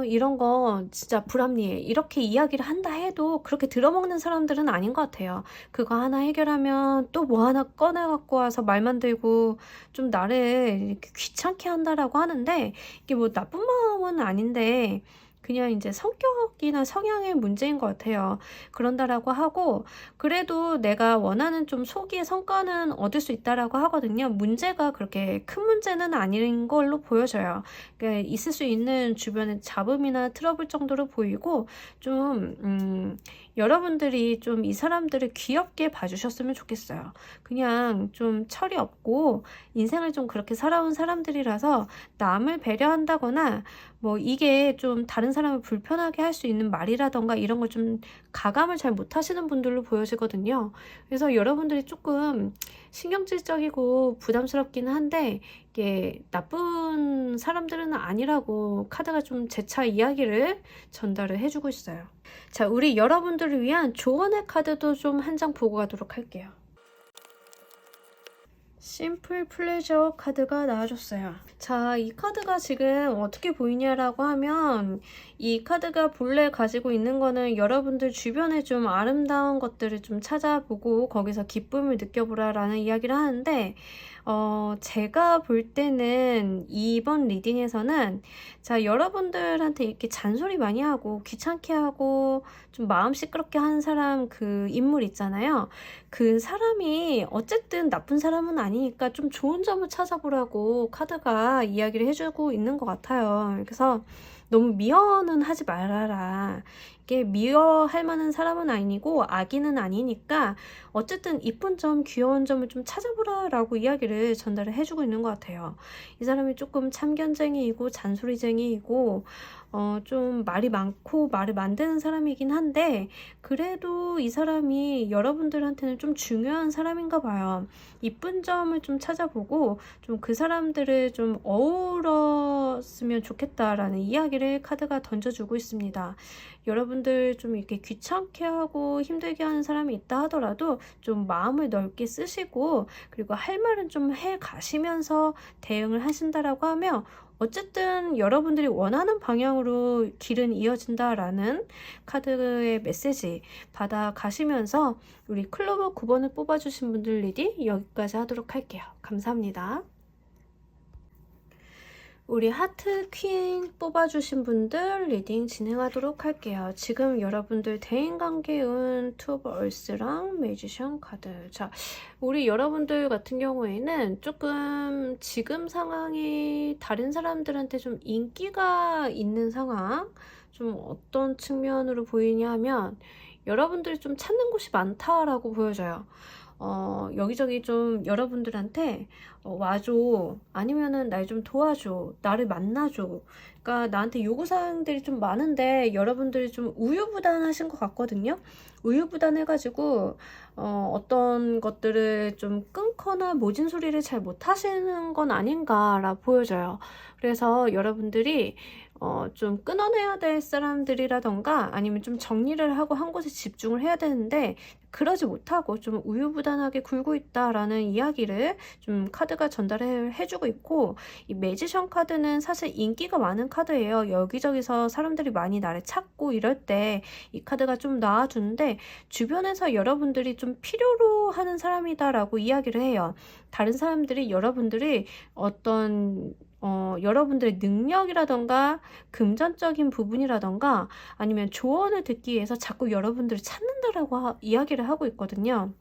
이런 거 진짜 불합리해, 이렇게 이야기를 한다 해도 그렇게 들어먹는 사람들은 아닌 것 같아요. 그거 하나 해결하면 또 뭐 하나 꺼내갖고 와서 말 만들고 좀 나를 이렇게 귀찮게 한다라고 하는데, 이게 뭐 나쁜 마음은 아닌데 그냥 이제 성격이나 성향의 문제인 것 같아요. 그런다라고 하고, 그래도 내가 원하는 좀 소기의 성과는 얻을 수 있다라고 하거든요. 문제가 그렇게 큰 문제는 아닌 걸로 보여져요. 그러니까 있을 수 있는 주변에 잡음이나 트러블 정도로 보이고, 좀 여러분들이 좀 이 사람들을 귀엽게 봐주셨으면 좋겠어요. 그냥 좀 철이 없고 인생을 좀 그렇게 살아온 사람들이라서 남을 배려한다거나 뭐 이게 좀 다른 사람을 불편하게 할 수 있는 말이라던가 이런 걸 좀 가감을 잘 못하시는 분들로 보여지거든요. 그래서 여러분들이 조금 신경질적이고 부담스럽긴 한데 이게 나쁜 사람들은 아니라고 카드가 좀 재차 이야기를 전달을 해주고 있어요. 자, 우리 여러분들을 위한 조언의 카드도 좀 한 장 보고 가도록 할게요. 심플 플레저 카드가 나와줬어요. 자, 이 카드가 지금 어떻게 보이냐라고 하면, 이 카드가 본래 가지고 있는 거는 여러분들 주변에 좀 아름다운 것들을 좀 찾아보고 거기서 기쁨을 느껴보라 라는 이야기를 하는데, 제가 볼 때는 이번 리딩에서는, 자, 여러분들한테 이렇게 잔소리 많이 하고 귀찮게 하고 좀 마음 시끄럽게 하는 사람, 그 인물 있잖아요. 그 사람이 어쨌든 나쁜 사람은 아니니까 좀 좋은 점을 찾아보라고 카드가 이야기를 해주고 있는 것 같아요. 그래서 너무 미워는 하지 말아라. 이게 미워할 만한 사람은 아니고 악인은 아니니까 어쨌든 이쁜 점, 귀여운 점을 좀 찾아보라 라고 이야기를 전달을 해주고 있는 것 같아요. 이 사람이 조금 참견쟁이이고 잔소리쟁이이고 좀 말이 많고 말을 만드는 사람이긴 한데, 그래도 이 사람이 여러분들한테는 좀 좀 중요한 사람인가 봐요. 이쁜 점을 좀 찾아보고 좀 그 사람들을 좀 어우렀으면 좋겠다라는 이야기를 카드가 던져주고 있습니다. 여러분들 좀 이렇게 귀찮게 하고 힘들게 하는 사람이 있다 하더라도 좀 마음을 넓게 쓰시고, 그리고 할 말은 좀 해 가시면서 대응을 하신다라고 하면 어쨌든 여러분들이 원하는 방향으로 길은 이어진다라는 카드의 메시지 받아 가시면서 우리 클로버 9번을 뽑아주신 분들 리딩 여기까지 하도록 할게요. 감사합니다. 우리 하트 퀸 뽑아주신 분들 리딩 진행하도록 할게요. 지금 여러분들 대인관계운 투 오브 얼스랑 매지션 카드. 자, 우리 여러분들 같은 경우에는 조금 지금 상황이 다른 사람들한테 좀 인기가 있는 상황, 좀 어떤 측면으로 보이냐 하면 여러분들이 좀 찾는 곳이 많다라고 보여져요. 여기저기 좀 여러분들한테 와줘, 아니면은 날 좀 도와줘, 나를 만나줘. 그러니까 나한테 요구사항들이 좀 많은데 여러분들이 좀 우유부단하신 것 같거든요. 우유부단해가지고 어떤 것들을 좀 끊거나 모진 소리를 잘 못하시는 건 아닌가라 보여져요. 그래서 여러분들이 좀 끊어내야 될 사람들이라던가 아니면 좀 정리를 하고 한 곳에 집중을 해야 되는데 그러지 못하고 좀 우유부단하게 굴고 있다라는 이야기를 좀 카드가 전달을 해주고 있고, 이 매지션 카드는 사실 인기가 많은 카드예요. 여기저기서 사람들이 많이 나를 찾고 이럴 때 이 카드가 좀 나와주는데 주변에서 여러분들이 좀 필요로 하는 사람이다라고 이야기를 해요. 다른 사람들이 여러분들이 어떤 여러분들의 능력이라던가 금전적인 부분이라던가 아니면 조언을 듣기 위해서 자꾸 여러분들을 찾는다라고 이야기를 하고 있거든요.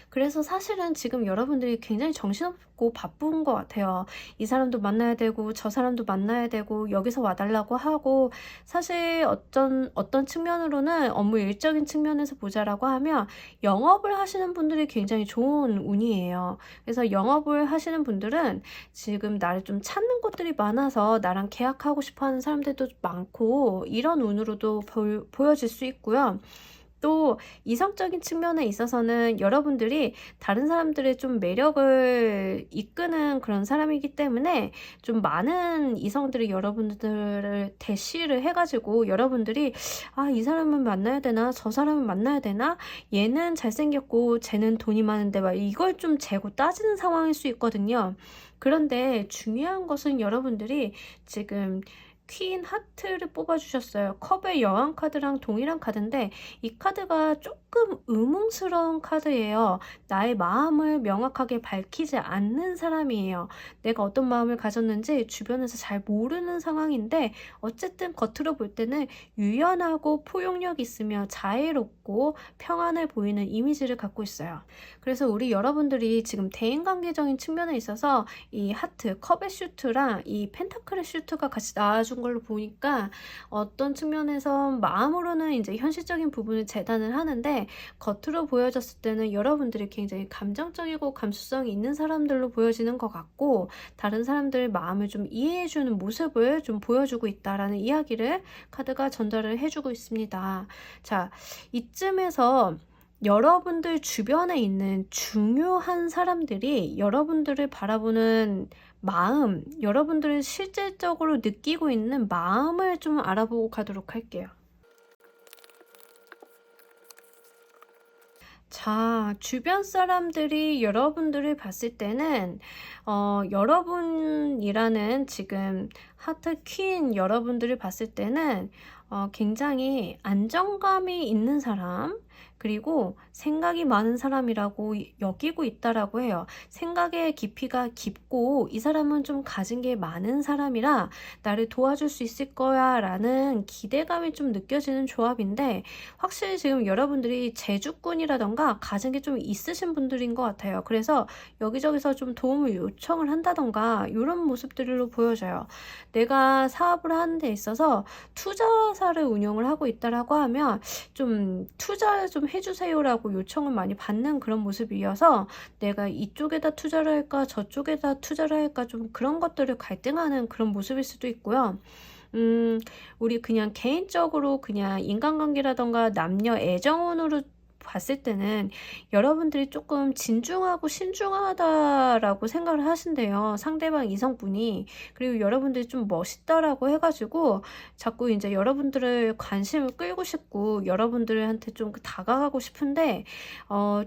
그래서 사실은 지금 여러분들이 굉장히 정신없고 바쁜 것 같아요. 이 사람도 만나야 되고 저 사람도 만나야 되고 여기서 와달라고 하고, 사실 어떤 측면으로는 업무 일적인 측면에서 보자라고 하면 영업을 하시는 분들이 굉장히 좋은 운이에요. 그래서 영업을 하시는 분들은 지금 나를 좀 찾는 곳들이 많아서 나랑 계약하고 싶어하는 사람들도 많고 이런 운으로도 보여질 수 있고요. 또 이성적인 측면에 있어서는 여러분들이 다른 사람들의 좀 매력을 이끄는 그런 사람이기 때문에 좀 많은 이성들이 여러분들을 대시를 해가지고 여러분들이 이 사람은 만나야 되나 저 사람은 만나야 되나, 얘는 잘생겼고 쟤는 돈이 많은데 막 이걸 좀 재고 따지는 상황일 수 있거든요. 그런데 중요한 것은 여러분들이 지금 퀸 하트를 뽑아주셨어요. 컵의 여왕 카드랑 동일한 카드인데 이 카드가 조금 의문스러운 카드예요. 나의 마음을 명확하게 밝히지 않는 사람이에요. 내가 어떤 마음을 가졌는지 주변에서 잘 모르는 상황인데 어쨌든 겉으로 볼 때는 유연하고 포용력 있으며 자애롭고 평안해 보이는 이미지를 갖고 있어요. 그래서 우리 여러분들이 지금 대인관계적인 측면에 있어서 이 하트, 컵의 슈트랑 이 펜타클의 슈트가 같이 나와준 걸로 보니까 어떤 측면에서 마음으로는 이제 현실적인 부분을 재단을 하는데 겉으로 보여졌을 때는 여러분들이 굉장히 감정적이고 감수성이 있는 사람들로 보여지는 것 같고, 다른 사람들의 마음을 좀 이해해주는 모습을 좀 보여주고 있다라는 이야기를 카드가 전달을 해주고 있습니다. 자, 이쯤에서 여러분들 주변에 있는 중요한 사람들이 여러분들을 바라보는 마음, 여러분들이 실질적으로 느끼고 있는 마음을 좀 알아보고 가도록 할게요. 자, 주변 사람들이 여러분들을 봤을 때는 여러분이라는 지금 하트 퀸 여러분들을 봤을 때는 굉장히 안정감이 있는 사람, 그리고 생각이 많은 사람이라고 여기고 있다라고 해요. 생각의 깊이가 깊고 이 사람은 좀 가진 게 많은 사람이라 나를 도와줄 수 있을 거야 라는 기대감이 좀 느껴지는 조합인데, 확실히 지금 여러분들이 재주꾼이라던가 가진 게 좀 있으신 분들인 것 같아요. 그래서 여기저기서 좀 도움을 요청을 한다던가 이런 모습들로 보여져요. 내가 사업을 하는 데 있어서 투자사를 운영을 하고 있다라고 하면 좀 투자를 좀 해주세요라고 요청을 많이 받는 그런 모습이어서 내가 이쪽에다 투자를 할까 저쪽에다 투자를 할까 좀 그런 것들을 갈등하는 그런 모습일 수도 있고요. 우리 그냥 개인적으로 그냥 인간관계라던가 남녀 애정운으로 봤을 때는 여러분들이 조금 진중하고 신중하다라고 생각을 하신대요. 상대방 이성분이. 그리고 여러분들이 좀 멋있다라고 해가지고 자꾸 이제 여러분들을 관심을 끌고 싶고 여러분들한테 좀 다가가고 싶은데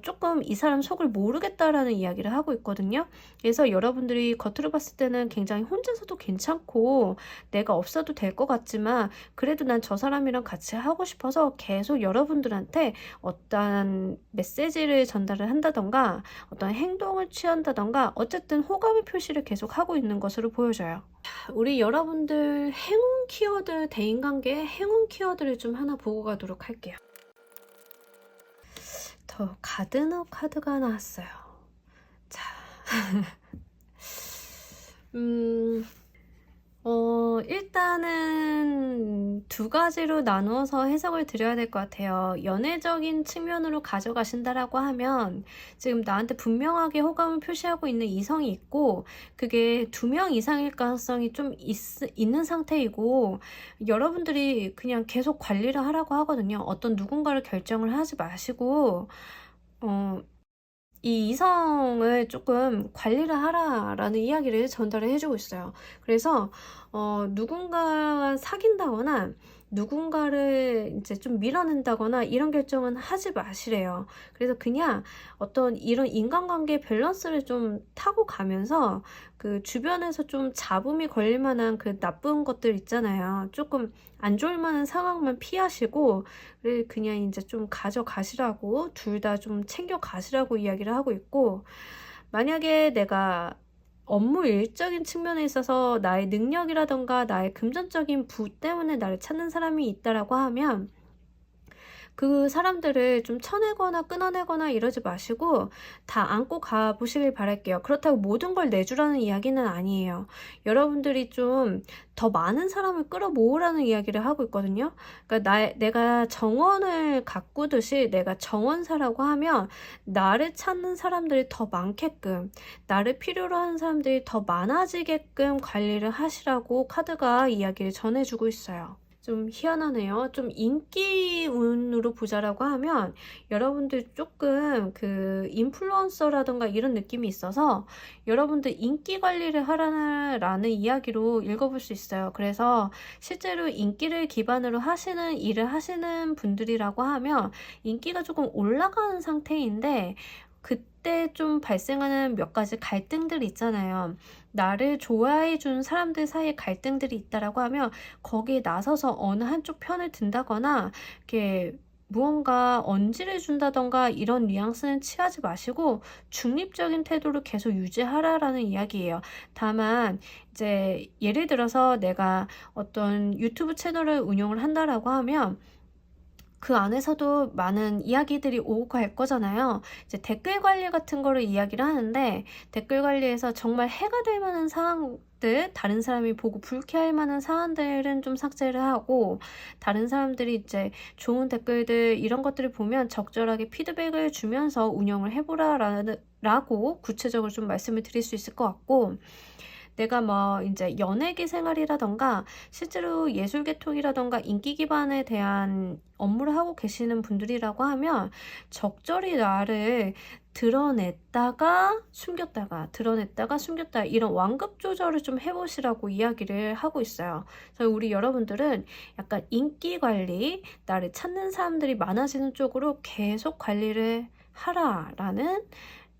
조금 이 사람 속을 모르겠다라는 이야기를 하고 있거든요. 그래서 여러분들이 겉으로 봤을 때는 굉장히 혼자서도 괜찮고 내가 없어도 될 것 같지만 그래도 난 저 사람이랑 같이 하고 싶어서 계속 여러분들한테 어떤 메시지를 전달을 한다던가 어떤 행동을 취한다던가 어쨌든 호감의 표시를 계속 하고 있는 것으로 보여져요. 우리 여러분들 행운 키워드, 대인관계의 행운 키워드를 좀 하나 보고 가도록 할게요. 더 가드너 카드가 나왔어요. 자, 일단은 두 가지로 나누어서 해석을 드려야 될 것 같아요. 연애적인 측면으로 가져가신다라고 하면 지금 나한테 분명하게 호감을 표시하고 있는 이성이 있고 그게 2명 이상일 가능성이 좀 있는 상태이고 여러분들이 그냥 계속 관리를 하라고 하거든요. 어떤 누군가를 결정을 하지 마시고 이 이성을 조금 관리를 하라라는 이야기를 전달을 해주고 있어요. 그래서 누군가와 사귄다거나 누군가를 이제 좀 밀어낸다거나 이런 결정은 하지 마시래요. 그래서 그냥 어떤 이런 인간관계 밸런스를 좀 타고 가면서 그 주변에서 좀 잡음이 걸릴 만한 그 나쁜 것들 있잖아요. 조금 안 좋을 만한 상황만 피하시고 그냥 이제 좀 가져가시라고 둘 다 좀 챙겨 가시라고 이야기를 하고 있고 만약에 내가 업무 일적인 측면에 있어서 나의 능력이라던가 나의 금전적인 부 때문에 나를 찾는 사람이 있다라고 하면 그 사람들을 좀 쳐내거나 끊어내거나 이러지 마시고 다 안고 가보시길 바랄게요. 그렇다고 모든 걸 내주라는 이야기는 아니에요. 여러분들이 좀 더 많은 사람을 끌어모으라는 이야기를 하고 있거든요. 그러니까 내가 정원을 가꾸듯이 내가 정원사라고 하면 나를 찾는 사람들이 더 많게끔 나를 필요로 하는 사람들이 더 많아지게끔 관리를 하시라고 카드가 이야기를 전해주고 있어요. 좀 희한하네요. 좀 인기운으로 보자라고 하면 여러분들 조금 그 인플루언서라던가 이런 느낌이 있어서 여러분들 인기 관리를 하라는 이야기로 읽어볼 수 있어요. 그래서 실제로 인기를 기반으로 하시는 일을 하시는 분들이라고 하면 인기가 조금 올라가는 상태인데 그때 좀 발생하는 몇 가지 갈등들이 있잖아요. 나를 좋아해 준 사람들 사이에 갈등들이 있다라고 하면 거기에 나서서 어느 한쪽 편을 든다거나 이렇게 무언가 언지를 준다던가 이런 뉘앙스는 취하지 마시고 중립적인 태도를 계속 유지하라라는 이야기예요. 다만 이제 예를 들어서 내가 어떤 유튜브 채널을 운영을 한다라고 하면 그 안에서도 많은 이야기들이 오고 갈 거잖아요. 이제 댓글 관리 같은 거를 이야기를 하는데 댓글 관리에서 정말 해가 될 만한 사항들, 다른 사람이 보고 불쾌할 만한 사안들은 좀 삭제를 하고 다른 사람들이 이제 좋은 댓글들 이런 것들을 보면 적절하게 피드백을 주면서 운영을 해보라라고 구체적으로 좀 말씀을 드릴 수 있을 것 같고 내가 뭐 이제 연예계 생활이라던가 실제로 예술 계통이라던가 인기 기반에 대한 업무를 하고 계시는 분들이라고 하면 적절히 나를 드러냈다가 숨겼다가 드러냈다가 숨겼다 이런 완급 조절을 좀 해보시라고 이야기를 하고 있어요. 그래서 우리 여러분들은 약간 인기 관리, 나를 찾는 사람들이 많아지는 쪽으로 계속 관리를 하라라는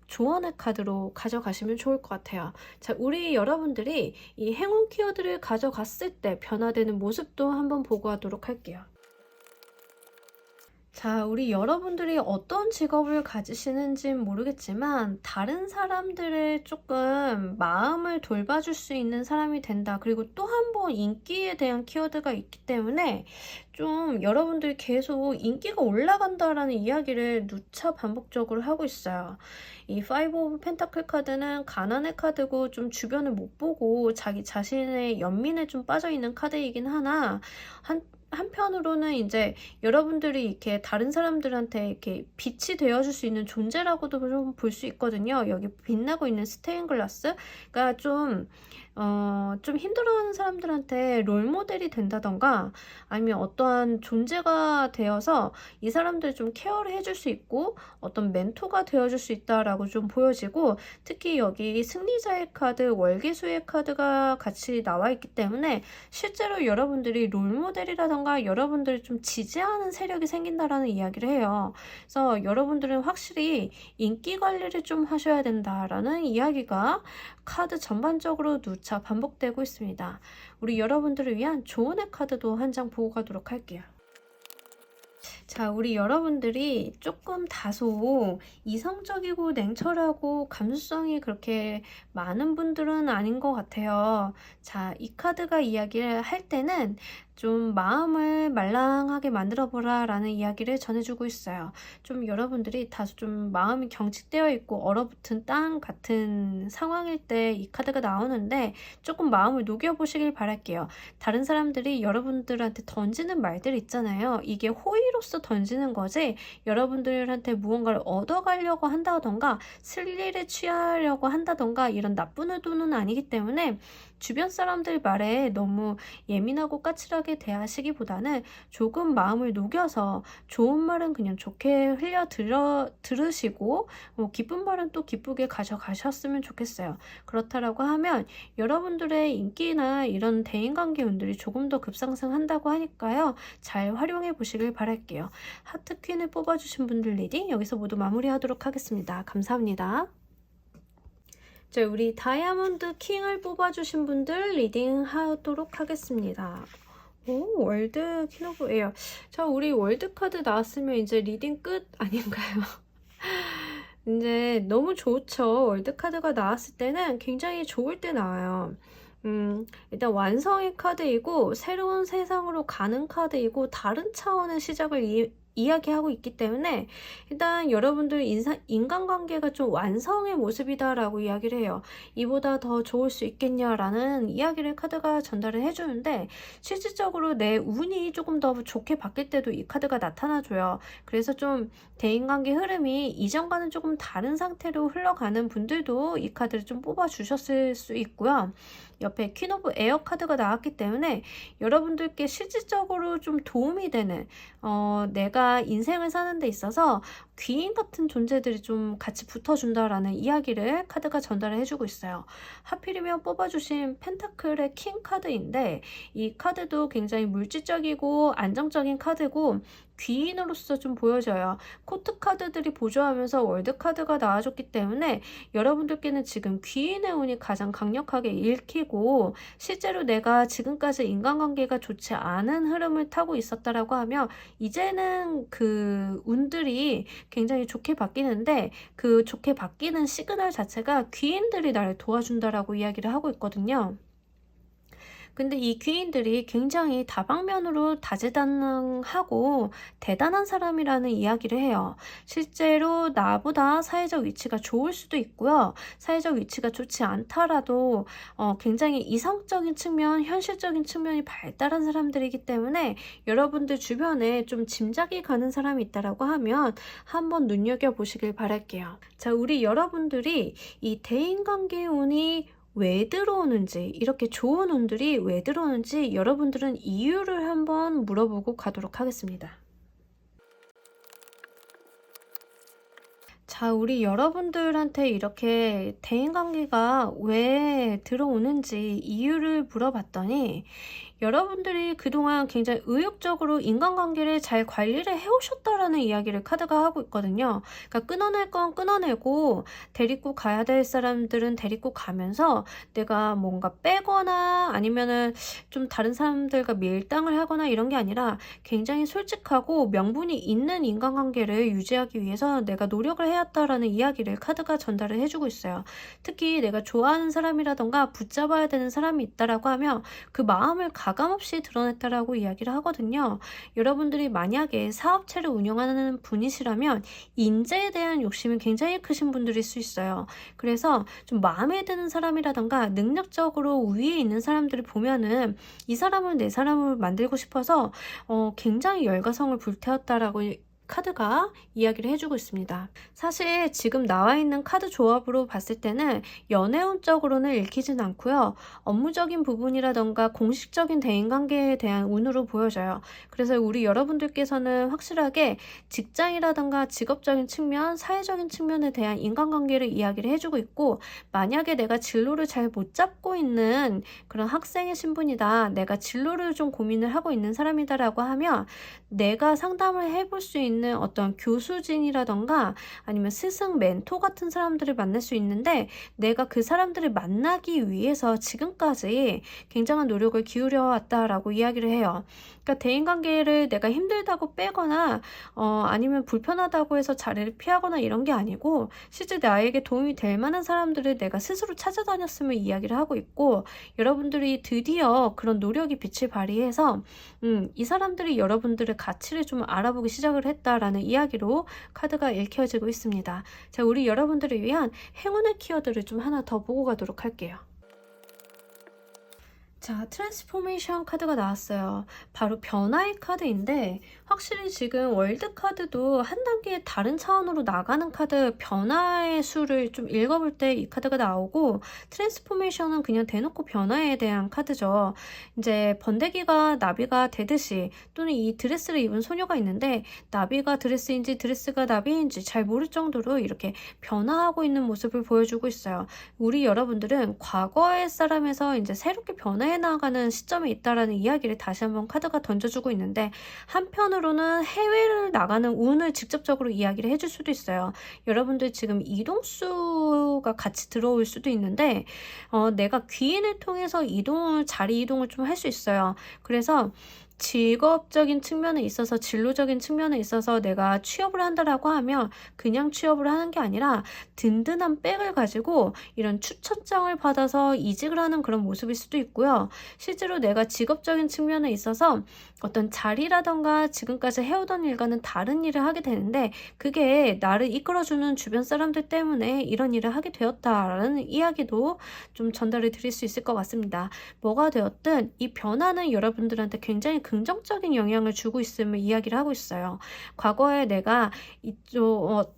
조언의 카드로 가져가시면 좋을 것 같아요. 자, 우리 여러분들이 이 행운 키워드를 가져갔을 때 변화되는 모습도 한번 보고 하도록 할게요. 자, 우리 여러분들이 어떤 직업을 가지시는지는 모르겠지만 다른 사람들의 조금 마음을 돌봐줄 수 있는 사람이 된다. 그리고 또 한 번 인기에 대한 키워드가 있기 때문에 좀 여러분들이 계속 인기가 올라간다라는 이야기를 누차 반복적으로 하고 있어요. 이 파이브 오브 펜타클 카드는 가난의 카드고 좀 주변을 못 보고 자기 자신의 연민에 좀 빠져있는 카드이긴 하나 한편으로는 이제 여러분들이 이렇게 다른 사람들한테 이렇게 빛이 되어줄 수 있는 존재라고도 좀 볼 수 있거든요. 여기 빛나고 있는 스테인글라스가 좀 좀 힘들어하는 사람들한테 롤모델이 된다던가 아니면 어떠한 존재가 되어서 이 사람들 좀 케어를 해줄 수 있고 어떤 멘토가 되어줄 수 있다라고 좀 보여지고, 특히 여기 승리자의 카드, 월계수의 카드가 같이 나와 있기 때문에 실제로 여러분들이 롤모델이라던가 여러분들을 좀 지지하는 세력이 생긴다라는 이야기를 해요. 그래서 여러분들은 확실히 인기 관리를 좀 하셔야 된다라는 이야기가 카드 전반적으로 누차 반복되고 있습니다. 우리 여러분들을 위한 조언의 카드도 한 장 보고 가도록 할게요. 자, 우리 여러분들이 조금 다소 이성적이고 냉철하고 감수성이 그렇게 많은 분들은 아닌 것 같아요. 자, 이 카드가 이야기를 할 때는 좀 마음을 말랑하게 만들어보라 라는 이야기를 전해주고 있어요. 좀 여러분들이 다소 좀 마음이 경직되어 있고 얼어붙은 땅 같은 상황일 때 이 카드가 나오는데 조금 마음을 녹여보시길 바랄게요. 다른 사람들이 여러분들한테 던지는 말들 있잖아요. 이게 호의로서 던지는 거지 여러분들한테 무언가를 얻어가려고 한다던가 슬리를 취하려고 한다던가 이런 나쁜 의도는 아니기 때문에 주변 사람들 말에 너무 예민하고 까칠하게 대하시기보다는 조금 마음을 녹여서 좋은 말은 그냥 좋게 들으시고 기쁜 말은 또 기쁘게 가져가셨으면 좋겠어요. 그렇다라고 하면 여러분들의 인기나 이런 대인관계 운들이 조금 더 급상승한다고 하니까요. 잘 활용해 보시길 바랄게요. 하트 퀸을 뽑아주신 분들 리딩 여기서 모두 마무리하도록 하겠습니다. 감사합니다. 자, 우리 다이아몬드 킹을 뽑아주신 분들 리딩 하도록 하겠습니다. 오, 월드 퀸 오브 에어. 자, 우리 월드 카드 나왔으면 이제 리딩 끝 아닌가요? 이제 너무 좋죠. 월드 카드가 나왔을 때는 굉장히 좋을 때 나와요. 일단 완성의 카드이고 새로운 세상으로 가는 카드이고 다른 차원의 시작을 이야기하고 있기 때문에 일단 여러분들 인간관계가 좀 완성의 모습이다 라고 이야기를 해요. 이보다 더 좋을 수 있겠냐라는 이야기를 카드가 전달을 해주는데 실질적으로 내 운이 조금 더 좋게 바뀔 때도 이 카드가 나타나줘요. 그래서 좀 대인관계 흐름이 이전과는 조금 다른 상태로 흘러가는 분들도 이 카드를 좀 뽑아주셨을 수 있고요. 옆에 퀸 오브 에어 카드가 나왔기 때문에 여러분들께 실질적으로 좀 도움이 되는 내가 인생을 사는 데 있어서 귀인 같은 존재들이 좀 같이 붙어준다라는 이야기를 카드가 전달을 해주고 있어요. 하필이면 뽑아주신 펜타클의 킹 카드인데 이 카드도 굉장히 물질적이고 안정적인 카드고 귀인으로서 좀 보여져요. 코트 카드들이 보조하면서 월드 카드가 나와줬기 때문에 여러분들께는 지금 귀인의 운이 가장 강력하게 읽히고 실제로 내가 지금까지 인간관계가 좋지 않은 흐름을 타고 있었다라고 하면 이제는 그 운들이 굉장히 좋게 바뀌는데 그 좋게 바뀌는 시그널 자체가 귀인들이 나를 도와준다라고 이야기를 하고 있거든요. 근데 이 귀인들이 굉장히 다방면으로 다재다능하고 대단한 사람이라는 이야기를 해요. 실제로 나보다 사회적 위치가 좋을 수도 있고요. 사회적 위치가 좋지 않더라도 굉장히 이성적인 측면, 현실적인 측면이 발달한 사람들이기 때문에 여러분들 주변에 좀 짐작이 가는 사람이 있다라고 하면 한번 눈여겨보시길 바랄게요. 자, 우리 여러분들이 이 대인관계 운이 왜 들어오는지, 이렇게 좋은 운들이 왜 들어오는지 여러분들은 이유를 한번 물어보고 가도록 하겠습니다. 자, 우리 여러분들한테 이렇게 대인관계가 왜 들어오는지 이유를 물어봤더니 여러분들이 그동안 굉장히 의욕적으로 인간관계를 잘 관리를 해오셨다라는 이야기를 카드가 하고 있거든요. 그러니까 끊어낼 건 끊어내고 데리고 가야 될 사람들은 데리고 가면서 내가 뭔가 빼거나 아니면은 좀 다른 사람들과 밀당을 하거나 이런 게 아니라 굉장히 솔직하고 명분이 있는 인간관계를 유지하기 위해서 내가 노력을 해왔다라는 이야기를 카드가 전달을 해주고 있어요. 특히 내가 좋아하는 사람이라던가 붙잡아야 되는 사람이 있다라고 하면 그 마음을 가감없이 드러냈다라고 이야기를 하거든요. 여러분들이 만약에 사업체를 운영하는 분이시라면 인재에 대한 욕심이 굉장히 크신 분들일 수 있어요. 그래서 좀 마음에 드는 사람이라던가 능력적으로 위에 있는 사람들을 보면은 이 사람을 내 사람을 만들고 싶어서 굉장히 열과성을 불태웠다라고 카드가 이야기를 해주고 있습니다. 사실 지금 나와 있는 카드 조합으로 봤을 때는 연애운적으로는 읽히진 않고요. 업무적인 부분이라던가 공식적인 대인관계에 대한 운으로 보여져요. 그래서 우리 여러분들께서는 확실하게 직장이라던가 직업적인 측면, 사회적인 측면에 대한 인간관계를 이야기를 해주고 있고, 만약에 내가 진로를 잘 못 잡고 있는 그런 학생의 신분이다, 내가 진로를 좀 고민을 하고 있는 사람이다라고 하면 내가 상담을 해볼 수 있는 어떤 교수진이라던가 아니면 스승, 멘토 같은 사람들을 만날 수 있는데, 내가 그 사람들을 만나기 위해서 지금까지 굉장한 노력을 기울여 왔다라고 이야기를 해요. 그러니까 대인관계를 내가 힘들다고 빼거나 아니면 불편하다고 해서 자리를 피하거나 이런 게 아니고, 실제 나에게 도움이 될 만한 사람들을 내가 스스로 찾아다녔음을 이야기를 하고 있고, 여러분들이 드디어 그런 노력이 빛을 발휘해서 이 사람들이 여러분들의 가치를 좀 알아보기 시작을 했다라는 이야기로 카드가 읽혀지고 있습니다. 자, 우리 여러분들을 위한 행운의 키워드를 좀 하나 더 보고 가도록 할게요. 자, 트랜스포메이션 카드가 나왔어요. 바로 변화의 카드인데, 확실히 지금 월드 카드도 한 단계 다른 차원으로 나가는 카드, 변화의 수를 좀 읽어볼 때 이 카드가 나오고, 트랜스포메이션은 그냥 대놓고 변화에 대한 카드죠. 이제 번데기가 나비가 되듯이, 또는 이 드레스를 입은 소녀가 있는데 나비가 드레스인지 드레스가 나비인지 잘 모를 정도로 이렇게 변화하고 있는 모습을 보여주고 있어요. 우리 여러분들은 과거의 사람에서 이제 새롭게 변화해 나가는 시점에 있다라는 이야기를 다시 한번 카드가 던져주고 있는데, 한편으로는 해외를 나가는 운을 직접적으로 이야기를 해줄 수도 있어요. 여러분들 지금 이동수가 같이 들어올 수도 있는데 내가 귀인을 통해서 자리 이동을 좀 할 수 있어요. 그래서 직업적인 측면에 있어서, 진로적인 측면에 있어서 내가 취업을 한다라고 하면 그냥 취업을 하는 게 아니라 든든한 백을 가지고 이런 추천장을 받아서 이직을 하는 그런 모습일 수도 있고요. 실제로 내가 직업적인 측면에 있어서 어떤 자리라던가 지금까지 해오던 일과는 다른 일을 하게 되는데, 그게 나를 이끌어주는 주변 사람들 때문에 이런 일을 하게 되었다라는 이야기도 좀 전달을 드릴 수 있을 것 같습니다. 뭐가 되었든 이 변화는 여러분들한테 굉장히 긍정적인 영향을 주고 있음을 이야기를 하고 있어요. 과거에 내가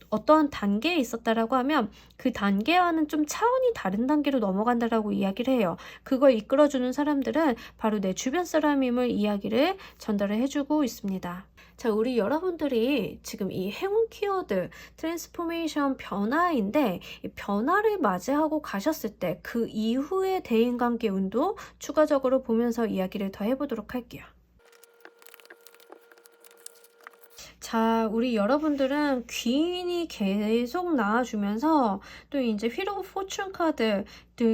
어떠한 단계에 있었다라고 하면 그 단계와는 좀 차원이 다른 단계로 넘어간다라고 이야기를 해요. 그걸 이끌어주는 사람들은 바로 내 주변 사람임을 이야기를 전달을 해주고 있습니다. 자, 우리 여러분들이 지금 이 행운 키워드 트랜스포메이션 변화인데, 이 변화를 맞이하고 가셨을 때 그 이후의 대인관계 운도 추가적으로 보면서 이야기를 더 해보도록 할게요. 자, 우리 여러분들은 귀인이 계속 나와주면서 또 이제 휠 오브 포춘 카드,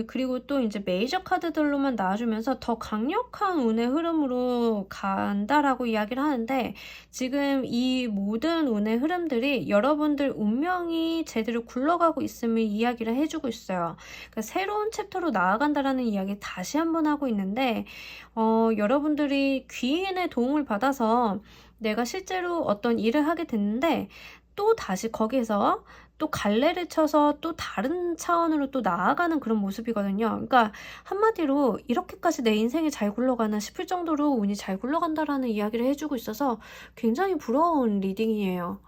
그리고 또 이제 메이저 카드들로만 나와주면서 더 강력한 운의 흐름으로 간다라고 이야기를 하는데, 지금 이 모든 운의 흐름들이 여러분들 운명이 제대로 굴러가고 있음을 이야기를 해주고 있어요. 그러니까 새로운 챕터로 나아간다라는 이야기 다시 한번 하고 있는데, 여러분들이 귀인의 도움을 받아서 내가 실제로 어떤 일을 하게 됐는데, 또 다시 거기에서 또 갈래를 쳐서 또 다른 차원으로 또 나아가는 그런 모습이거든요. 그러니까 한마디로 이렇게까지 내 인생이 잘 굴러가나 싶을 정도로 운이 잘 굴러간다라는 이야기를 해주고 있어서 굉장히 부러운 리딩이에요.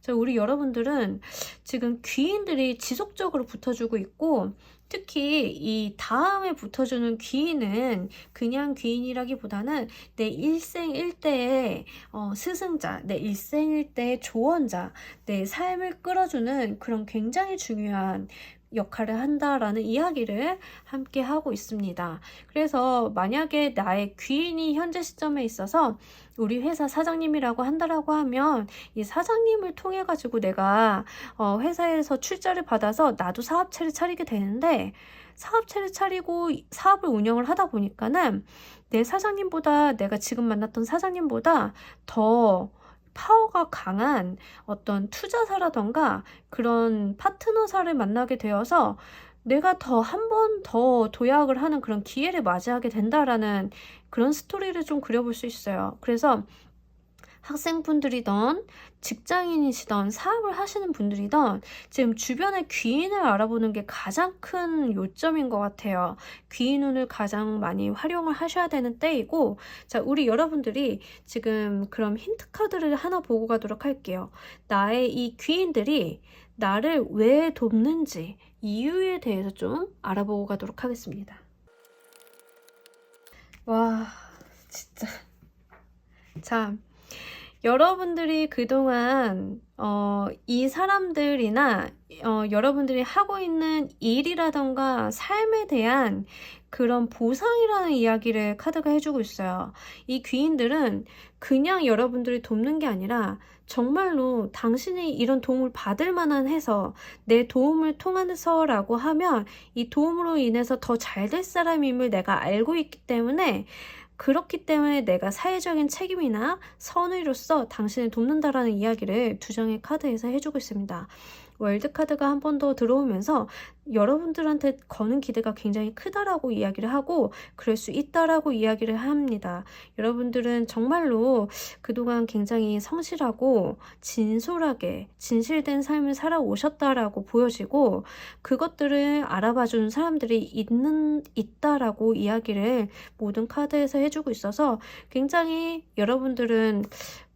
자, 우리 여러분들은 지금 귀인들이 지속적으로 붙어주고 있고, 특히 이 다음에 붙어주는 귀인은 그냥 귀인이라기보다는 내 일생일대의 스승자, 내 일생일대의 조언자, 내 삶을 끌어주는 그런 굉장히 중요한 역할을 한다라는 이야기를 함께 하고 있습니다. 그래서 만약에 나의 귀인이 현재 시점에 있어서 우리 회사 사장님이라고 한다라고 하면, 이 사장님을 통해 가지고 내가 회사에서 출자를 받아서 나도 사업체를 차리게 되는데, 사업체를 차리고 사업을 운영을 하다 보니까는 내 사장님보다, 내가 지금 만났던 사장님보다 더 파워가 강한 어떤 투자사라던가 그런 파트너사를 만나게 되어서 내가 한 번 더 도약을 하는 그런 기회를 맞이하게 된다라는 그런 스토리를 좀 그려볼 수 있어요. 그래서 학생분들이던 직장인이시던 사업을 하시는 분들이던 지금 주변의 귀인을 알아보는 게 가장 큰 요점인 것 같아요. 귀인운을 가장 많이 활용을 하셔야 되는 때이고, 자, 우리 여러분들이 지금 그럼 힌트 카드를 하나 보고 가도록 할게요. 나의 이 귀인들이 나를 왜 돕는지 이유에 대해서 좀 알아보고 가도록 하겠습니다. 와, 진짜. 자, 여러분들이 그동안 이 사람들이나 여러분들이 하고 있는 일이라던가 삶에 대한 그런 보상이라는 이야기를 카드가 해주고 있어요. 이 귀인들은 그냥 여러분들이 돕는 게 아니라 정말로 당신이 이런 도움을 받을 만한 해서 내 도움을 통해서라고 하면 이 도움으로 인해서 더 잘 될 사람임을 내가 알고 있기 때문에, 그렇기 때문에 내가 사회적인 책임이나 선의로서 당신을 돕는다라는 이야기를 두 장의 카드에서 해주고 있습니다. 월드 카드가 한 번 더 들어오면서 여러분들한테 거는 기대가 굉장히 크다라고 이야기를 하고 그럴 수 있다라고 이야기를 합니다. 여러분들은 정말로 그동안 굉장히 성실하고 진솔하게 진실된 삶을 살아오셨다라고 보여지고, 그것들을 알아봐주는 사람들이 있다라고 이야기를 모든 카드에서 해주고 있어서 굉장히 여러분들은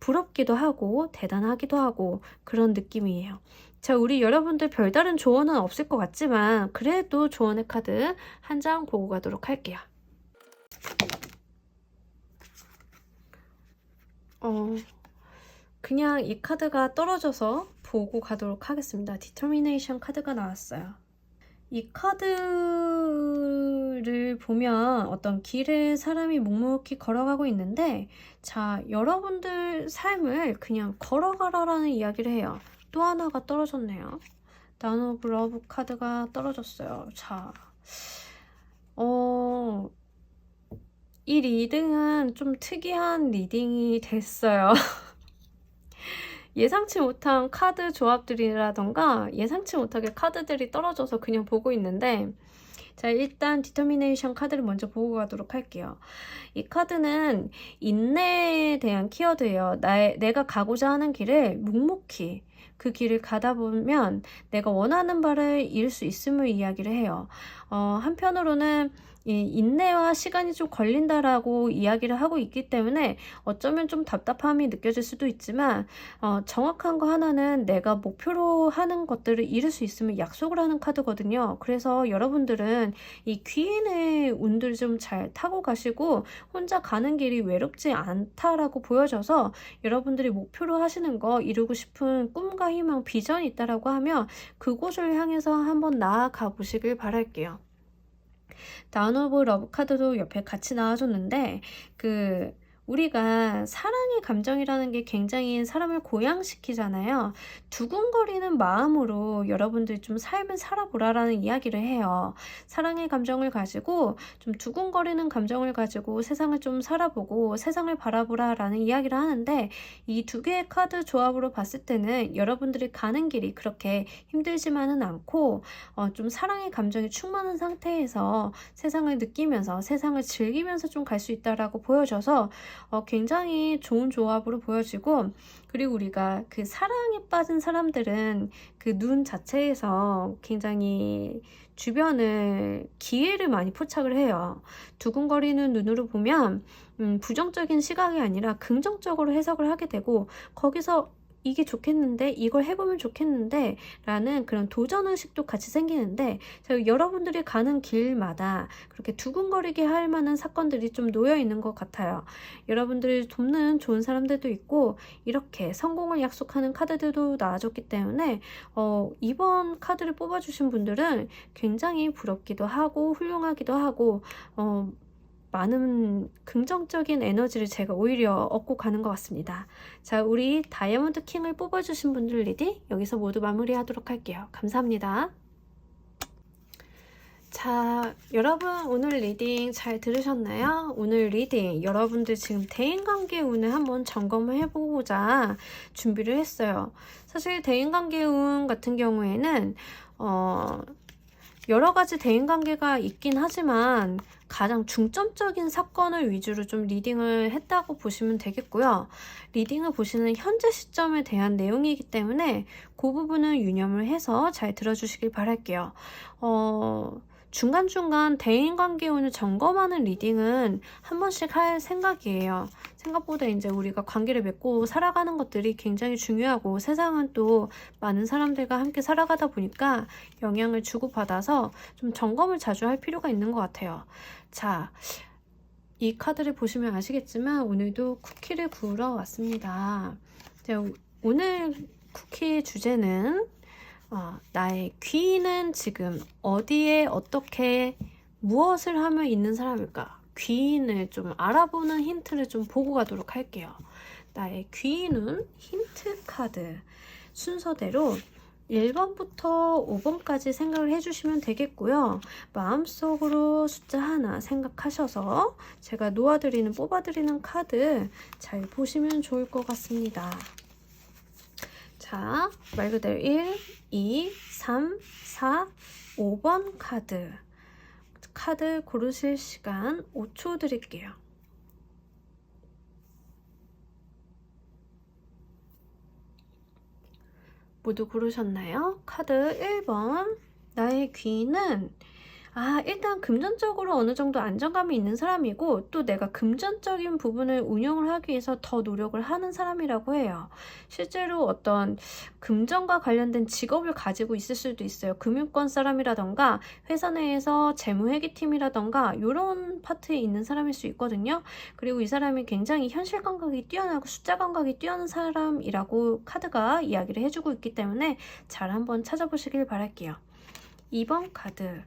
부럽기도 하고 대단하기도 하고 그런 느낌이에요. 자, 우리 여러분들 별다른 조언은 없을 것 같지만 그래도 조언의 카드 한 장 보고 가도록 할게요. 그냥 이 카드가 떨어져서 보고 가도록 하겠습니다. 디터미네이션 카드가 나왔어요. 이 카드를 보면 어떤 길에 사람이 묵묵히 걸어가고 있는데, 자, 여러분들 삶을 그냥 걸어가라라는 이야기를 해요. 또 하나가 떨어졌네요. 나노 오브 러브 카드가 떨어졌어요. 자, 이 리딩은 좀 특이한 리딩이 됐어요. 예상치 못한 카드 조합들이라던가 예상치 못하게 카드들이 떨어져서 그냥 보고 있는데, 자, 일단 디터미네이션 카드를 먼저 보고 가도록 할게요. 이 카드는 인내에 대한 키워드예요. 내가 가고자 하는 길을 묵묵히 그 길을 가다 보면 내가 원하는 바를 이룰 수 있음을 이야기를 해요. 한편으로는 이 인내와 시간이 좀 걸린다라고 이야기를 하고 있기 때문에 어쩌면 좀 답답함이 느껴질 수도 있지만, 정확한 거 하나는 내가 목표로 하는 것들을 이룰 수 있음을 약속을 하는 카드거든요. 그래서 여러분들은 이 귀인의 운들 좀 잘 타고 가시고 혼자 가는 길이 외롭지 않다라고 보여져서, 여러분들이 목표로 하시는 거, 이루고 싶은 꿈과 희망, 비전이 있다라고 하면 그곳을 향해서 한번 나아가 보시길 바랄게요. 다운 오브 러브 카드도 옆에 같이 나와줬는데, 우리가 사랑의 감정이라는 게 굉장히 사람을 고양시키잖아요. 두근거리는 마음으로 여러분들이 좀 삶을 살아보라라는 이야기를 해요. 사랑의 감정을 가지고, 좀 두근거리는 감정을 가지고 세상을 좀 살아보고 세상을 바라보라라는 이야기를 하는데, 이 두 개의 카드 조합으로 봤을 때는 여러분들이 가는 길이 그렇게 힘들지만은 않고 좀 사랑의 감정이 충만한 상태에서 세상을 느끼면서 세상을 즐기면서 좀 갈 수 있다라고 보여져서 굉장히 좋은 조합으로 보여지고, 그리고 우리가 그 사랑에 빠진 사람들은 그 눈 자체에서 굉장히 주변을 기회를 많이 포착을 해요. 두근거리는 눈으로 보면 부정적인 시각이 아니라 긍정적으로 해석을 하게 되고, 거기서 이게 좋겠는데, 이걸 해보면 좋겠는데 라는 그런 도전의식도 같이 생기는데, 여러분들이 가는 길마다 그렇게 두근거리게 할 만한 사건들이 좀 놓여 있는 것 같아요. 여러분들을 돕는 좋은 사람들도 있고 이렇게 성공을 약속하는 카드들도 나와줬기 때문에 이번 카드를 뽑아주신 분들은 굉장히 부럽기도 하고 훌륭하기도 하고 많은 긍정적인 에너지를 제가 오히려 얻고 가는 것 같습니다. 자, 우리 다이아몬드 킹을 뽑아주신 분들 리딩 여기서 모두 마무리하도록 할게요. 감사합니다. 자, 여러분 오늘 리딩 잘 들으셨나요? 오늘 리딩 여러분들 지금 대인관계 운을 한번 점검을 해보고자 준비를 했어요. 사실 대인관계 운 같은 경우에는 여러 가지 대인관계가 있긴 하지만 가장 중점적인 사건을 위주로 좀 리딩을 했다고 보시면 되겠고요. 리딩을 보시는 현재 시점에 대한 내용이기 때문에 그 부분은 유념을 해서 잘 들어주시길 바랄게요. 중간중간 대인관계 운을 점검하는 리딩은 한 번씩 할 생각이에요. 생각보다 이제 우리가 관계를 맺고 살아가는 것들이 굉장히 중요하고 세상은 또 많은 사람들과 함께 살아가다 보니까 영향을 주고받아서 좀 점검을 자주 할 필요가 있는 것 같아요. 자, 이 카드를 보시면 아시겠지만 오늘도 쿠키를 구우러 왔습니다. 자, 오늘 쿠키의 주제는 나의 귀인은 지금 어디에 어떻게 무엇을 하며 있는 사람일까? 귀인을 좀 알아보는 힌트를 좀 보고 가도록 할게요. 나의 귀인은 힌트 카드 순서대로 1번부터 5번까지 생각을 해주시면 되겠고요. 마음속으로 숫자 하나 생각하셔서 제가 놓아드리는 뽑아드리는 카드 잘 보시면 좋을 것 같습니다. 자, 말 그대로 1, 2, 3, 4, 5번 카드 고르실 시간 5초 드릴게요. 모두 고르셨나요? 카드 1번 나의 귀는 일단 금전적으로 어느 정도 안정감이 있는 사람이고 또 내가 금전적인 부분을 운영을 하기 위해서 더 노력을 하는 사람이라고 해요. 실제로 어떤 금전과 관련된 직업을 가지고 있을 수도 있어요. 금융권 사람이라던가 회사 내에서 재무회계팀이라던가 이런 파트에 있는 사람일 수 있거든요. 그리고 이 사람이 굉장히 현실 감각이 뛰어나고 숫자 감각이 뛰어난 사람이라고 카드가 이야기를 해주고 있기 때문에 잘 한번 찾아보시길 바랄게요. 2번 카드.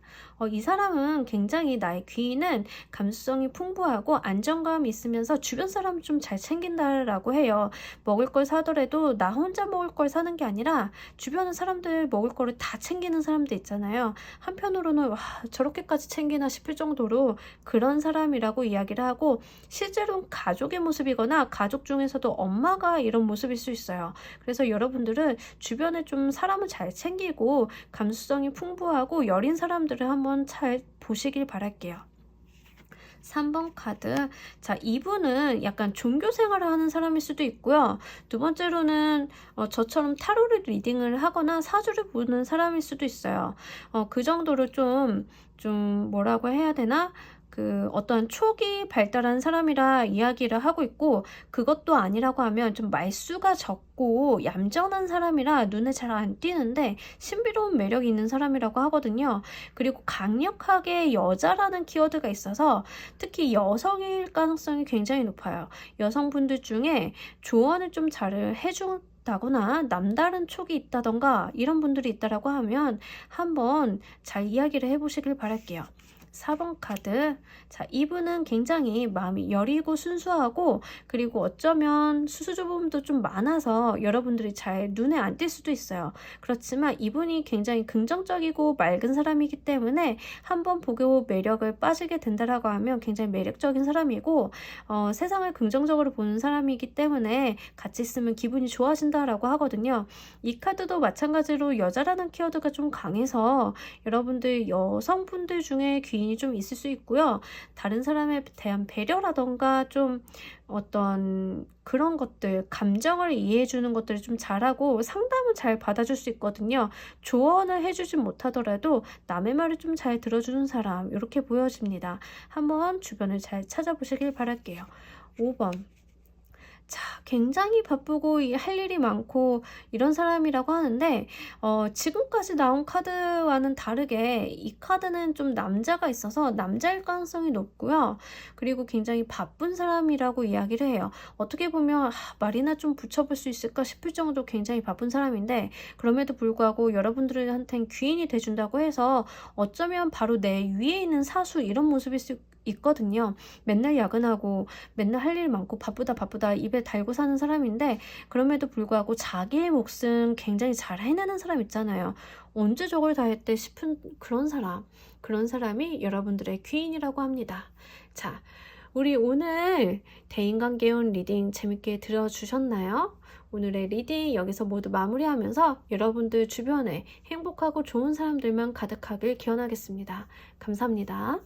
이 사람은 굉장히 나의 귀인은 감수성이 풍부하고 안정감이 있으면서 주변 사람을 좀 잘 챙긴다라고 해요. 먹을 걸 사더라도 나 혼자 먹을 걸 사는 게 아니라 주변의 사람들 먹을 거를 다 챙기는 사람들 있잖아요. 한편으로는 와, 저렇게까지 챙기나 싶을 정도로 그런 사람이라고 이야기를 하고 실제로는 가족의 모습이거나 가족 중에서도 엄마가 이런 모습일 수 있어요. 그래서 여러분들은 주변에 좀 사람을 잘 챙기고 감수성이 풍부하고 여린 사람들을 한번 잘 보시길 바랄게요. 3번 카드. 자, 이분은 약간 종교 생활을 하는 사람일 수도 있고요. 두 번째로는 저처럼 타로를 리딩을 하거나 사주를 보는 사람일 수도 있어요. 그 정도로 좀 뭐라고 해야 되나? 어떤 촉이 발달한 사람이라 이야기를 하고 있고 그것도 아니라고 하면 좀 말수가 적고 얌전한 사람이라 눈에 잘 안 띄는데 신비로운 매력이 있는 사람이라고 하거든요. 그리고 강력하게 여자라는 키워드가 있어서 특히 여성일 가능성이 굉장히 높아요. 여성분들 중에 조언을 좀 잘 해준다거나 남다른 촉이 있다던가 이런 분들이 있다라고 하면 한번 잘 이야기를 해보시길 바랄게요. 4번 카드. 자, 이분은 굉장히 마음이 여리고 순수하고 그리고 어쩌면 수수조범도 좀 많아서 여러분들이 잘 눈에 안 띌 수도 있어요. 그렇지만 이분이 굉장히 긍정적이고 맑은 사람이기 때문에 한번 보고 매력을 빠지게 된다라고 하면 굉장히 매력적인 사람이고 세상을 긍정적으로 보는 사람이기 때문에 같이 있으면 기분이 좋아진다라고 하거든요. 이 카드도 마찬가지로 여자라는 키워드가 좀 강해서 여러분들 여성분들 중에 귀인이 좀 있을 수 있고요. 다른 사람에 대한 배려라던가 좀 어떤 그런 것들, 감정을 이해해주는 것들을 좀 잘하고 상담을 잘 받아줄 수 있거든요. 조언을 해주진 못하더라도 남의 말을 좀 잘 들어주는 사람 이렇게 보여집니다. 한번 주변을 잘 찾아보시길 바랄게요. 5번. 자, 굉장히 바쁘고 할 일이 많고 이런 사람이라고 하는데 지금까지 나온 카드와는 다르게 이 카드는 좀 남자가 있어서 남자일 가능성이 높고요. 그리고 굉장히 바쁜 사람이라고 이야기를 해요. 어떻게 보면 말이나 좀 붙여볼 수 있을까 싶을 정도로 굉장히 바쁜 사람인데 그럼에도 불구하고 여러분들한테는 귀인이 돼준다고 해서 어쩌면 바로 내 위에 있는 사수 이런 모습일 수 있거든요. 맨날 야근하고 맨날 할 일 많고 바쁘다 입에 달고 사는 사람인데 그럼에도 불구하고 자기의 몫은 굉장히 잘 해내는 사람 있잖아요. 언제 저걸 다 했대 싶은 그런 사람이 여러분들의 귀인이라고 합니다. 자, 우리 오늘 대인관계운 리딩 재밌게 들어주셨나요? 오늘의 리딩 여기서 모두 마무리하면서 여러분들 주변에 행복하고 좋은 사람들만 가득하길 기원하겠습니다. 감사합니다.